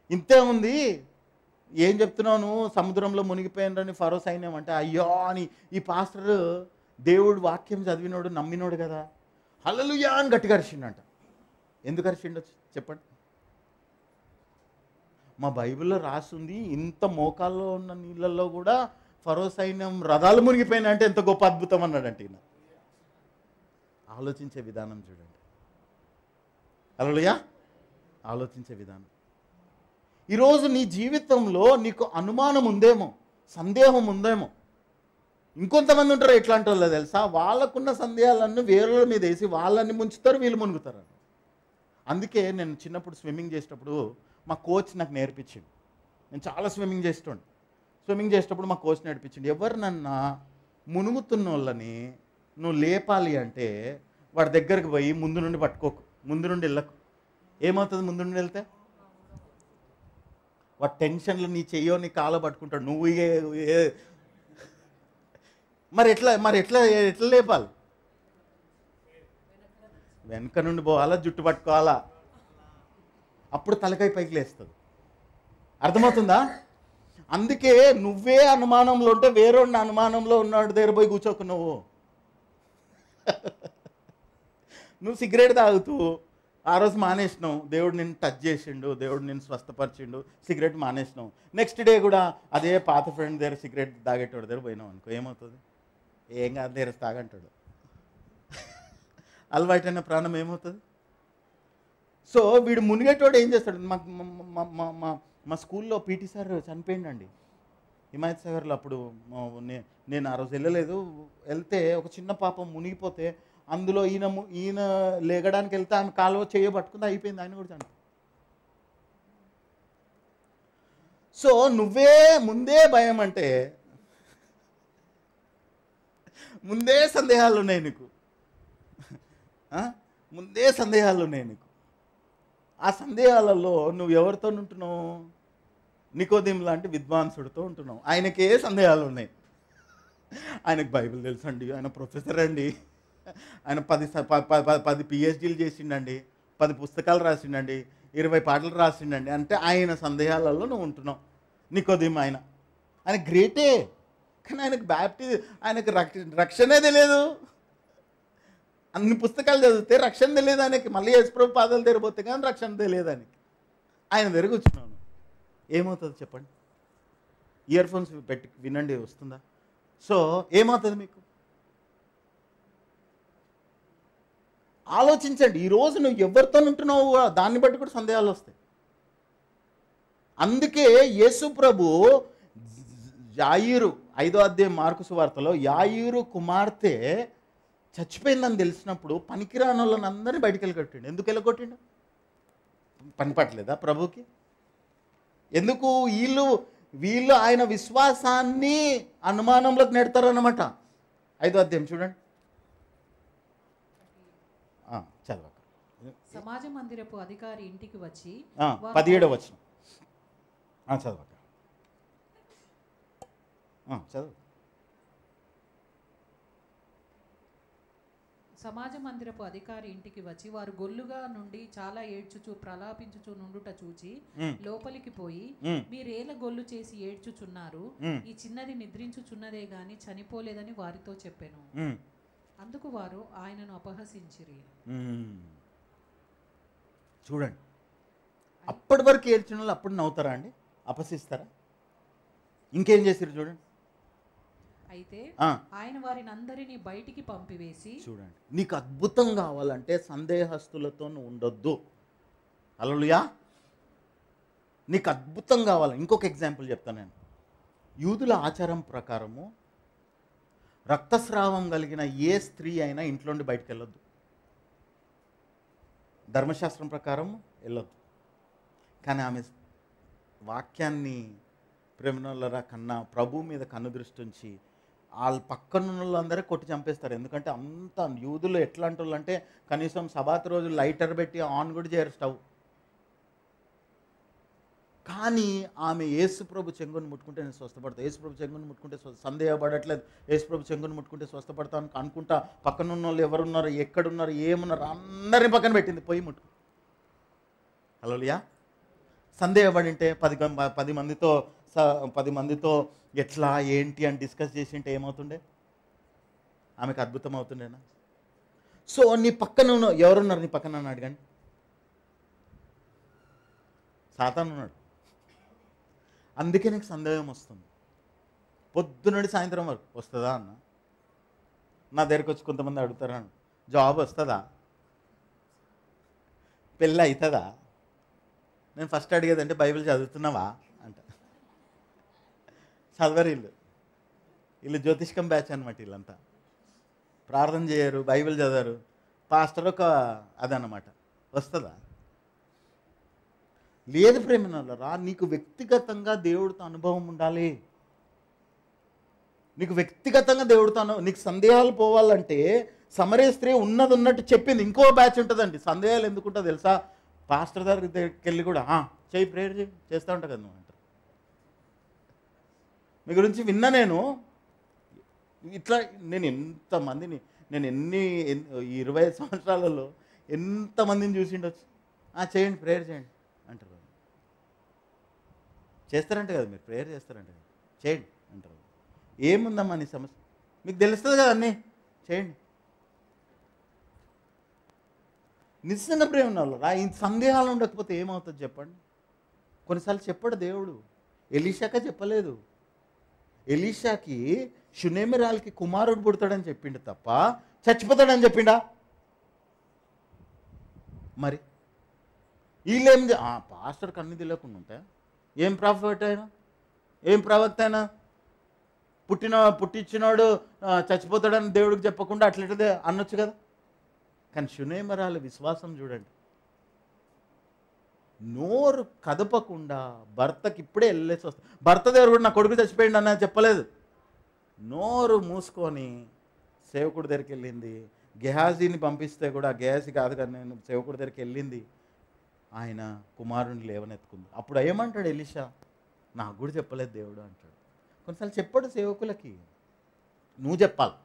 ఇంతే ఉంది, ఏం చెప్తున్నావు నువ్వు, సముద్రంలో మునిగిపోయినని ఫరో సైన్యం అంటే. అయ్యో అని ఈ పాస్టర్ దేవుడు వాక్యం చదివినోడు, నమ్మినోడు కదా, హల్లెలూయా అని గట్టిగా అరిచిండంట. ఎందుకు అరిచిండొచ్చు చెప్పండి? మా బైబిల్లో రాసింది, ఇంత మోకాల్లో ఉన్న నీళ్ళల్లో కూడా ఫరో సైన్యం రథాలు మునిగిపోయినా అంటే ఎంత గొప్ప అద్భుతం అన్నాడంట ఈయన. ఆలోచించే విధానం చూడండి. హల్లెలూయా. ఆలోచించే విధానం. ఈరోజు నీ జీవితంలో నీకు అనుమానం ఉందేమో, సందేహం ఉందేమో. ఇంకొంతమంది ఉంటారు ఎట్లాంటి వాళ్ళు తెలుసా, వాళ్ళకున్న సందేహాలన్నీ వేరే మీద వేసి వాళ్ళని ముంచుతారు, వీళ్ళు మునుగుతారు. అందుకే నేను చిన్నప్పుడు స్విమ్మింగ్ చేసేటప్పుడు మా కోచ్ నాకు నేర్పించింది. నేను చాలా స్విమ్మింగ్ చేసేటప్పుడు మా కోచ్ నేర్పించింది, ఎవరినన్నా మునుగుతున్న వాళ్ళని నువ్వు లేపాలి అంటే వాడి దగ్గరికి పోయి ముందు నుండి పట్టుకోకు, ముందు నుండి వెళ్ళకు. ఏమవుతుంది ముందు నుండి వెళ్తే? వాడు టెన్షన్లో నీ చెయ్యో నీ కాలో పట్టుకుంటాడు. నువ్వు మరి ఎట్లా లేపాలి? వెనక నుండి పోవాలా, జుట్టు పట్టుకోవాలా, అప్పుడు తలకాయ పైకి లేస్తుంది. అర్థమవుతుందా? అందుకే నువ్వే అనుమానంలో ఉంటే వేరొన్న అనుమానంలో ఉన్నాడు దగ్గర పోయి కూర్చోకు. నువ్వు సిగరెట్ తాగుతూ ఆ రోజు మానేసినావు, దేవుడు నిన్ను టచ్ చేసిండు, దేవుడు నిన్ను స్వస్థపరిచిండు, సిగరెట్ మానేసినావు. నెక్స్ట్ డే కూడా అదే పాత ఫ్రెండ్ దగ్గర సిగరెట్ తాగేటోడి దగ్గర పోయినావు అనుకో, ఏమవుతుంది? ఏం కాదు, దగ్గర తాగంటాడు. అలవాటైన ప్రాణం ఏమవుతుంది? సో వీడు మునిగేటోడు ఏం చేస్తాడు? మా స్కూల్లో పీటీ సార్ చనిపోయిండండి హిమాయత్ సాగర్లో. అప్పుడు నేను ఆ రోజు వెళ్ళలేదు. వెళ్తే ఒక చిన్న పాపం మునిగిపోతే అందులో ఈయన లేగడానికి వెళ్తే ఆమె కాలువ చేయబట్టుకుంది, అయిపోయింది, ఆయన కూడా చనిపోయింది. సో నువ్వే ముందే భయం అంటే, ముందే సందేహాలు ఉన్నాయి నీకు, ముందే సందేహాలు ఉన్నాయి నీకు. ఆ సందేహాలలో నువ్వు ఎవరితో ఉంటున్నావు? నికోదేము లాంటి విద్వాంసుడితో ఉంటున్నావు. ఆయనకే సందేహాలు ఉన్నాయి. ఆయనకు బైబిల్ తెలుసండి, ఆయన ప్రొఫెసర్ అండి, ఆయన 10 PhDలు చేసిండండి, 10 పుస్తకాలు రాసిండండి, 20 పాటలు రాసిండండి. అంటే ఆయన సందేహాలలో నువ్వు ఉంటున్నావు. నికోదేము ఆయన గ్రేటే, కానీ ఆయనకు ఆయనకు రక్షణే తెలియదు. అన్ని పుస్తకాలు చదివితే రక్షణ తెలియదు ఆయనకి. మళ్ళీ యేసుప్రభు పాదాలు తెరిపోతే కానీ రక్షణ తెలియదు ఆయనకి. ఆయన దగ్గర కూర్చున్నాను. ఏమవుతుంది చెప్పండి? ఇయర్ ఫోన్స్ పెట్టి వినండి, వస్తుందా? సో ఏమవుతుంది మీకు? ఆలోచించండి. ఈరోజు నువ్వు ఎవరితో ఉంటున్నావు దాన్ని బట్టి కూడా సందేహాలు వస్తాయి. అందుకే యేసు ప్రభు యాయిరు 5వ అధ్యాయం మార్కు సువార్తలో యాయిరు కుమార్తె చచ్చిపోయిందని తెలిసినప్పుడు పనికిరాని వాళ్ళని అందరినీ బయటికి వెళ్ళగొట్టిండు. ఎందుకు వెళ్ళగొట్టిండు? పని పట్టలేదా ప్రభుకి? ఎందుకు? వీళ్ళు ఆయన విశ్వాసాన్ని అనుమానంలోకి నెడతారన్నమాట. 5వ అధ్యాయం చూడండి, చదవక. సమాజ మందిరపు అధికారి ఇంటికి వచ్చి 17వ వచనం చదవక, చదువు. సమాజ మందిరపు అధికారి ఇంటికి వచ్చి వారు గొల్లుగా నుండి చాలా ఏడ్చుచు ప్రలాపించుచు నుండుట చూచి లోపలికి పోయి, మీరేల గొల్లు చేసి ఏడ్చుచున్నారు? ఈ చిన్నది నిద్రించుచున్నదే గాని చనిపోలేదని వారితో చెప్పెను. అందుకు వారు ఆయనను అపహసించిరి. చూడండి, అప్పటి వరకు ఏడ్చిన వాళ్ళు అప్పుడు నవ్వుతారా అండి? అపహసిస్తారా? ఇంకేం చేసిరు చూడండి. అయితే ఆయన వారిని అందరినీ బయటికి పంపివేసి, చూడండి, నీకు అద్భుతం కావాలంటే సందేహస్తులతో నువ్వు ఉండొద్దు. హల్లెలూయా. నీకు అద్భుతం కావాలి. ఇంకొక ఎగ్జాంపుల్ చెప్తాను నేను. యూదుల ఆచారం ప్రకారము రక్తస్రావం కలిగిన ఏ స్త్రీ అయినా ఇంట్లో నుండి బయటకు వెళ్ళొద్దు. ధర్మశాస్త్రం ప్రకారం వెళ్ళొద్దు. కానీ ఆమె వాక్యాన్ని ప్రేమనులరా కన్నా ప్రభు మీద కన్ను దృష్టి ఉంచి వాళ్ళ పక్కన వాళ్ళందరూ కొట్టి చంపేస్తారు. ఎందుకంటే అంత యూదులు ఎట్లాంటి వాళ్ళు అంటే కనీసం సబాత్ రోజు లైటర్ పెట్టి ఆన్ కూడా చేయరు స్టవ్. కానీ ఆమె యేసుప్రభు చెంగును ముట్టుకుంటే నేను స్వస్థపడతాను, యేసుప్రభు చెంగును ముట్టుకుంటే సందేహపడట్లేదు, యేసుప్రభు చెంగును ముట్టుకుంటే స్వస్థపడతాను అనుకుంటా పక్కన ఉన్న వాళ్ళు ఎవరున్నారు, ఎక్కడున్నారు, ఏమున్నారు అందరినీ పక్కన పెట్టింది, పోయి ముట్టుకు. హల్లెలూయా. సందేహపడింటే 10 మందితో ఎట్లా ఏంటి అని డిస్కస్ చేసి ఉంటే ఏమవుతుండే? ఆమెకు అద్భుతం అవుతుండేనా? సో నీ పక్కన ఎవరున్నారు? నీ పక్కన నన్ను అడగండి. సాతాను ఉన్నాడు. అందుకే నీకు సందేహం వస్తుంది. పొద్దునడి సాయంత్రం వరకు వస్తుందా అన్న? నా దగ్గరికి వచ్చి కొంతమంది అడుగుతారు, జాబ్ వస్తుందా, పెళ్ళి అవుతుందా, నేను ఫస్ట్ అడిగేదంటే బైబిల్ చదువుతున్నావా అంట. చదవరు వీళ్ళు జ్యోతిష్కం బ్యాచ్ అనమాట. వీళ్ళంతా ప్రార్థన చేయరు, బైబిల్ చదవరు. పాస్టర్ ఒక అదనమాట. వస్తుందా? లేదు ప్రేమనరా, నీకు వ్యక్తిగతంగా దేవుడితో అనుభవం ఉండాలి. నీకు వ్యక్తిగతంగా దేవుడితో నీకు సందేహాలు పోవాలంటే సమరయ స్త్రీ ఉన్నది ఉన్నట్టు చెప్పింది. ఇంకో బ్యాచ్ ఉంటుందండి, సందేహాలు ఎందుకుంటుందో తెలుసా? పాస్టర్ దగ్గరికి వెళ్ళి కూడా చేయి, ప్రేయర్ చేస్తూ ఉంటా కదా నువ్వు అంటారు. మీ గురించి విన్నా నేను. ఇట్లా నేను ఎంతమందిని, నేను 25 సంవత్సరాలలో ఎంతమందిని చూసిండొచ్చు. చేయండి, ప్రేయర్ చేయండి అంటారు. చేస్తారంట కదా మీరు, ప్రేయర్ చేస్తారంట కదా, చేయండి అంటారు. ఏముందమ్మా నీ సమస్య? మీకు తెలుస్తుంది కదా అన్నీ, చేయండి. నిజంగా ప్రేమ ఉన్నారా? ఈ సందేహాలు ఉండకపోతే ఏమవుతుంది చెప్పండి? కొన్నిసార్లు చెప్పాడు దేవుడు. ఎలీషాకే చెప్పలేదు. ఎలీషాకి షునేమిరాల్కి కుమారుడు పుడతాడని చెప్పిండు తప్ప చచ్చిపోతాడని చెప్పిండా? మరి వీళ్ళేం పాస్టర్కి అన్ని తెలియకుండా ఉంటాయి. ఏం ప్రాఫిట్ అయినా, ఏం ప్రవక్త అయినా పుట్టించినోడు చచ్చిపోతాడని దేవుడికి చెప్పకుండా అట్లయితే అనొచ్చు కదా. కానీ షునేమిరాల విశ్వాసం చూడండి. నోరు కదపకుండా భర్తకి ఇప్పుడే వెళ్ళేసి వస్తా, భర్త దగ్గర కూడా నా కొడుకు చచ్చిపోయింది అన్న చెప్పలేదు. నోరు మూసుకొని సేవకుడి దగ్గరికి వెళ్ళింది. గెహాజీని పంపిస్తే కూడా గెహాజీ కాదు కానీ నేను సేవకుడి దగ్గరికి వెళ్ళింది. ఆయన కుమారుని లేవనెత్తుకుంది. అప్పుడు ఏమంటాడు ఎలీషా? నాకు కూడా చెప్పలేదు దేవుడు అంటాడు. కొన్నిసార్లు చెప్పాడు సేవకులకి, నువ్వు చెప్పాలి.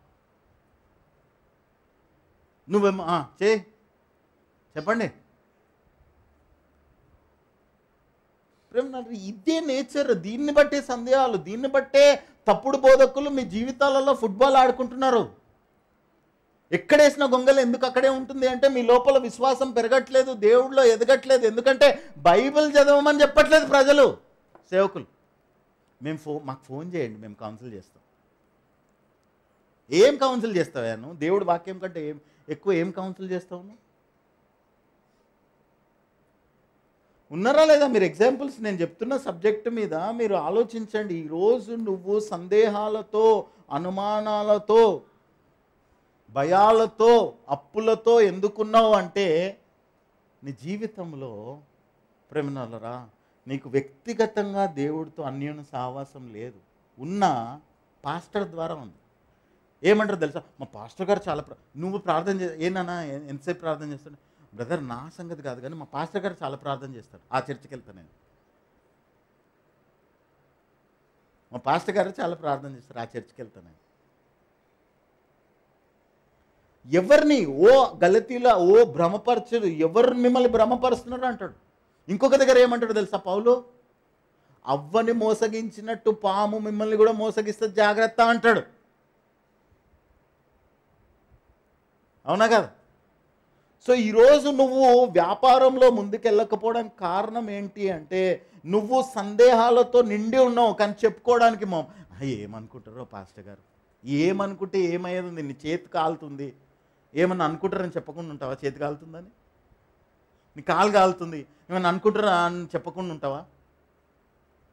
నువ్వేమో చెప్పండి. ఇదే నేచర్. దీన్ని బట్టే సందేహాలు, దీన్ని బట్టే తప్పుడు బోధకులు మీ జీవితాలలో ఫుట్బాల్ ఆడుకుంటున్నారు. ఎక్కడేసిన గొంగలు ఎందుకు అక్కడే ఉంటుంది అంటే మీ లోపల విశ్వాసం పెరగట్లేదు, దేవుడిలో ఎదగట్లేదు. ఎందుకంటే బైబిల్ చదవమని చెప్పట్లేదు ప్రజలు, సేవకులు. మాకు ఫోన్ చేయండి, మేము కౌన్సిల్ చేస్తాం. ఏం కౌన్సిల్ చేస్తావా నువ్వు? దేవుడి వాక్యం కంటే ఎక్కువ ఏం కౌన్సిల్ చేస్తావు నువ్వు? ఉన్నారా లేదా మీరు? ఎగ్జాంపుల్స్ నేను చెప్తున్న సబ్జెక్టు మీద మీరు ఆలోచించండి. ఈరోజు నువ్వు సందేహాలతో, అనుమానాలతో, భయాలతో, అప్పులతో ఎందుకున్నావు అంటే నీ జీవితంలో ప్రేమనలరా నీకు వ్యక్తిగతంగా దేవుడితో అన్యోన్య సహవాసం లేదు. ఉన్న పాస్టర్ ద్వారా ఉంది. ఏమంటారు తెలుసా? మా పాస్టర్ గారు చాలా నువ్వు ప్రార్థన ఏనా ఎంతసేపు ప్రార్థన చేస్తాడు? బ్రదర్ నా సంగతి కాదు కానీ మా పాస్టర్ గారు చాలా ప్రార్థన చేస్తారు. ఆ చర్చికి వెళ్తాను నేను. మా పాస్టర్ గారు చాలా ప్రార్థన చేస్తారు, ఆ చర్చికి వెళ్తాను నేను. ఎవరిని గలతీలా భ్రమపరచదు, ఎవరు మిమ్మల్ని భ్రమపరుస్తున్నారు అంటాడు. ఇంకొక దగ్గర ఏమంటాడు తెలుసా పౌలు? అవ్వని మోసగించినట్టు పాము మిమ్మల్ని కూడా మోసగిస్తే జాగ్రత్త అంటాడు. అవునా కదా? సో ఈరోజు నువ్వు వ్యాపారంలో ముందుకెళ్ళకపోవడానికి కారణం ఏంటి అంటే నువ్వు సందేహాలతో నిండి ఉన్నావు. కానీ చెప్పుకోవడానికి ఏమనుకుంటారో పాస్టర్ గారు, ఏమనుకుంటే ఏమయ్యేది? నీ చేతి కాలుతుంది, ఏమన్నా అనుకుంటారని చెప్పకుండా ఉంటావా? చేతి కాలుతుందని, నీ కాలు కాలుతుంది ఏమన్నా అనుకుంటారా అని చెప్పకుండా ఉంటావా?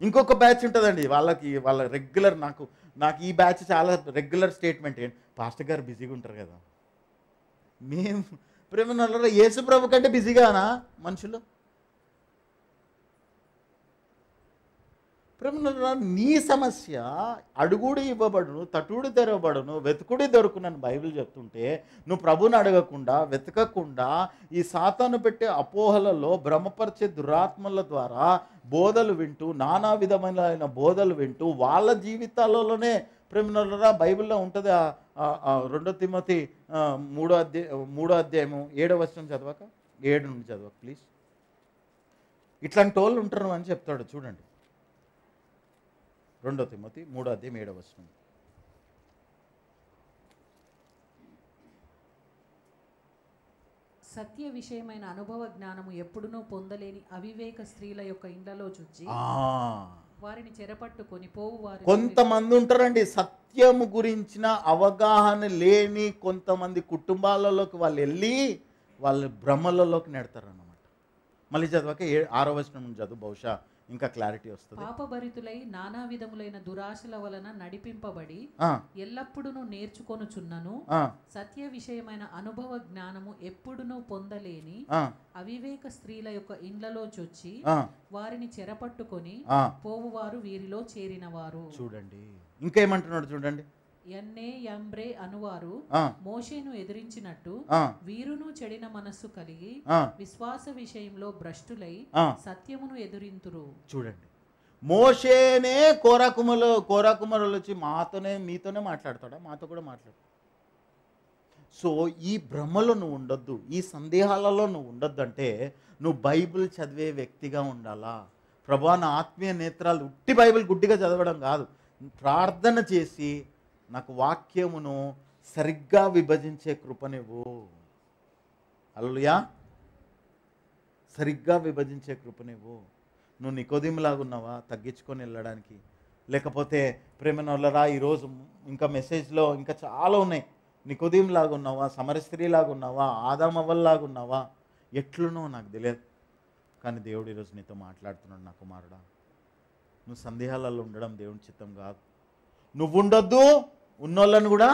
ఇంకొక బ్యాచ్ ఉంటుందండి, వాళ్ళ రెగ్యులర్ నాకు ఈ బ్యాచ్ చాలా రెగ్యులర్ స్టేట్మెంట్ ఏంటి? పాస్టర్ గారు బిజీగా ఉంటారు కదా. మేము ప్రేమనల్లరా యేసు ప్రభు కంటే బిజీగానా మనుషులు? ప్రేమనల్లరా నీ సమస్య అడుగుడు ఇవ్వబడును, తటుడు తెరవబడును, వెతుకుడి దొరుకునని బైబిల్ చెప్తుంటే నువ్వు ప్రభుని అడగకుండా, వెతకకుండా ఈ సాతాను పెట్టే అపోహలలో భ్రమపరిచే దురాత్మల ద్వారా బోధలు వింటూ, నానా విధమైన బోధలు వింటూ వాళ్ళ జీవితాలలోనే ప్రేమనల్లరా బైబిల్లో ఉంటుంది. 2 తిమోతి 3వ అధ్యాయము 7వ వచనం చదవక 7 నుండి చదవక ప్లీజ్. ఇట్లాంటి వాళ్ళు ఉంటారు అని చెప్తాడు చూడండి. 2 తిమోతి 3వ అధ్యాయం 7వ వచనం. సత్య విషయమైన అనుభవ జ్ఞానము ఎప్పుడునూ పొందలేని అవివేక స్త్రీల యొక్క ఇండ్లలో చూచి వారిని చెరపట్టుకొని పోవు వారు కొంతమంది ఉంటారండి. సత్యము గురించిన అవగాహన లేని కొంతమంది కుటుంబాలలోకి వాళ్ళు వెళ్ళి వాళ్ళ భ్రమలలోకి నెడతారు అన్నమాట. మళ్ళీ చదవక 6వ వచనం నుండి చదువు, బహుశా ఇంకా క్లారిటీ వస్తుంది. పాపభరితులై నానా విధములైన దురాశల వలన నడిపింపబడి ఎల్లప్పుడూ నేర్చుకొనుచున్నను సత్య విషయమైన అనుభవ జ్ఞానము ఎప్పుడునూ పొందలేని అవివేక స్త్రీల యొక్క ఇండ్లలో చొచ్చి వారిని చెరపట్టుకొని పోవువారు వీరిలో చేరినవారు. చూడండి ఇంకేమంటున్నాడు చూడండి. ఎన్నే యంబ్రే అనువారు మోషేను ఎదిరించినట్టు వీరును చెడిన మనస్సు కలిగి విశ్వాస విషయంలో భ్రష్టులై సత్యమును ఎదురింతురు. చూడండి, మోషేనే కోరాకుమరులు వచ్చి మీతోనే మాట్లాడతాడా? మాతో కూడా మాట్లాడు. సో ఈ భ్రమలో నువ్వు ఉండొద్దు, ఈ సందేహాలలో నువ్వు ఉండొద్దు. అంటే నువ్వు బైబిల్ చదివే వ్యక్తిగా ఉండాలా. ప్రభువా, నా ఆత్మీయ నేత్రాలు ఉట్టి బైబిల్ గుడ్డిగా చదవడం కాదు, ప్రార్థన చేసి నాకు వాక్యమును సరిగ్గా విభజించే కృపనివ్వు. హల్లెలూయా. సరిగ్గా విభజించే కృపనివ్వు. నువ్వు నికోదీములాగున్నావా తగ్గించుకొని వెళ్ళడానికి? లేకపోతే ప్రేమనోళ్ళరా, ఈరోజు ఇంకా మెసేజ్లో ఇంకా చాలా ఉన్నాయి. నికోదీములాగున్నావా, సమరస్త్రీలాగున్నావా, ఆదామవ్వల్లాగున్నావా, ఎట్లునో నాకు తెలియదు. కానీ దేవుడు ఈరోజు నీతో మాట్లాడుతున్నాడు. నా కుమారుడా, నువ్వు సందేహాలలో ఉండడం దేవుని చిత్తం కాదు. నువ్వు ఉండొద్దు, ఉన్నోళ్ళను కూడా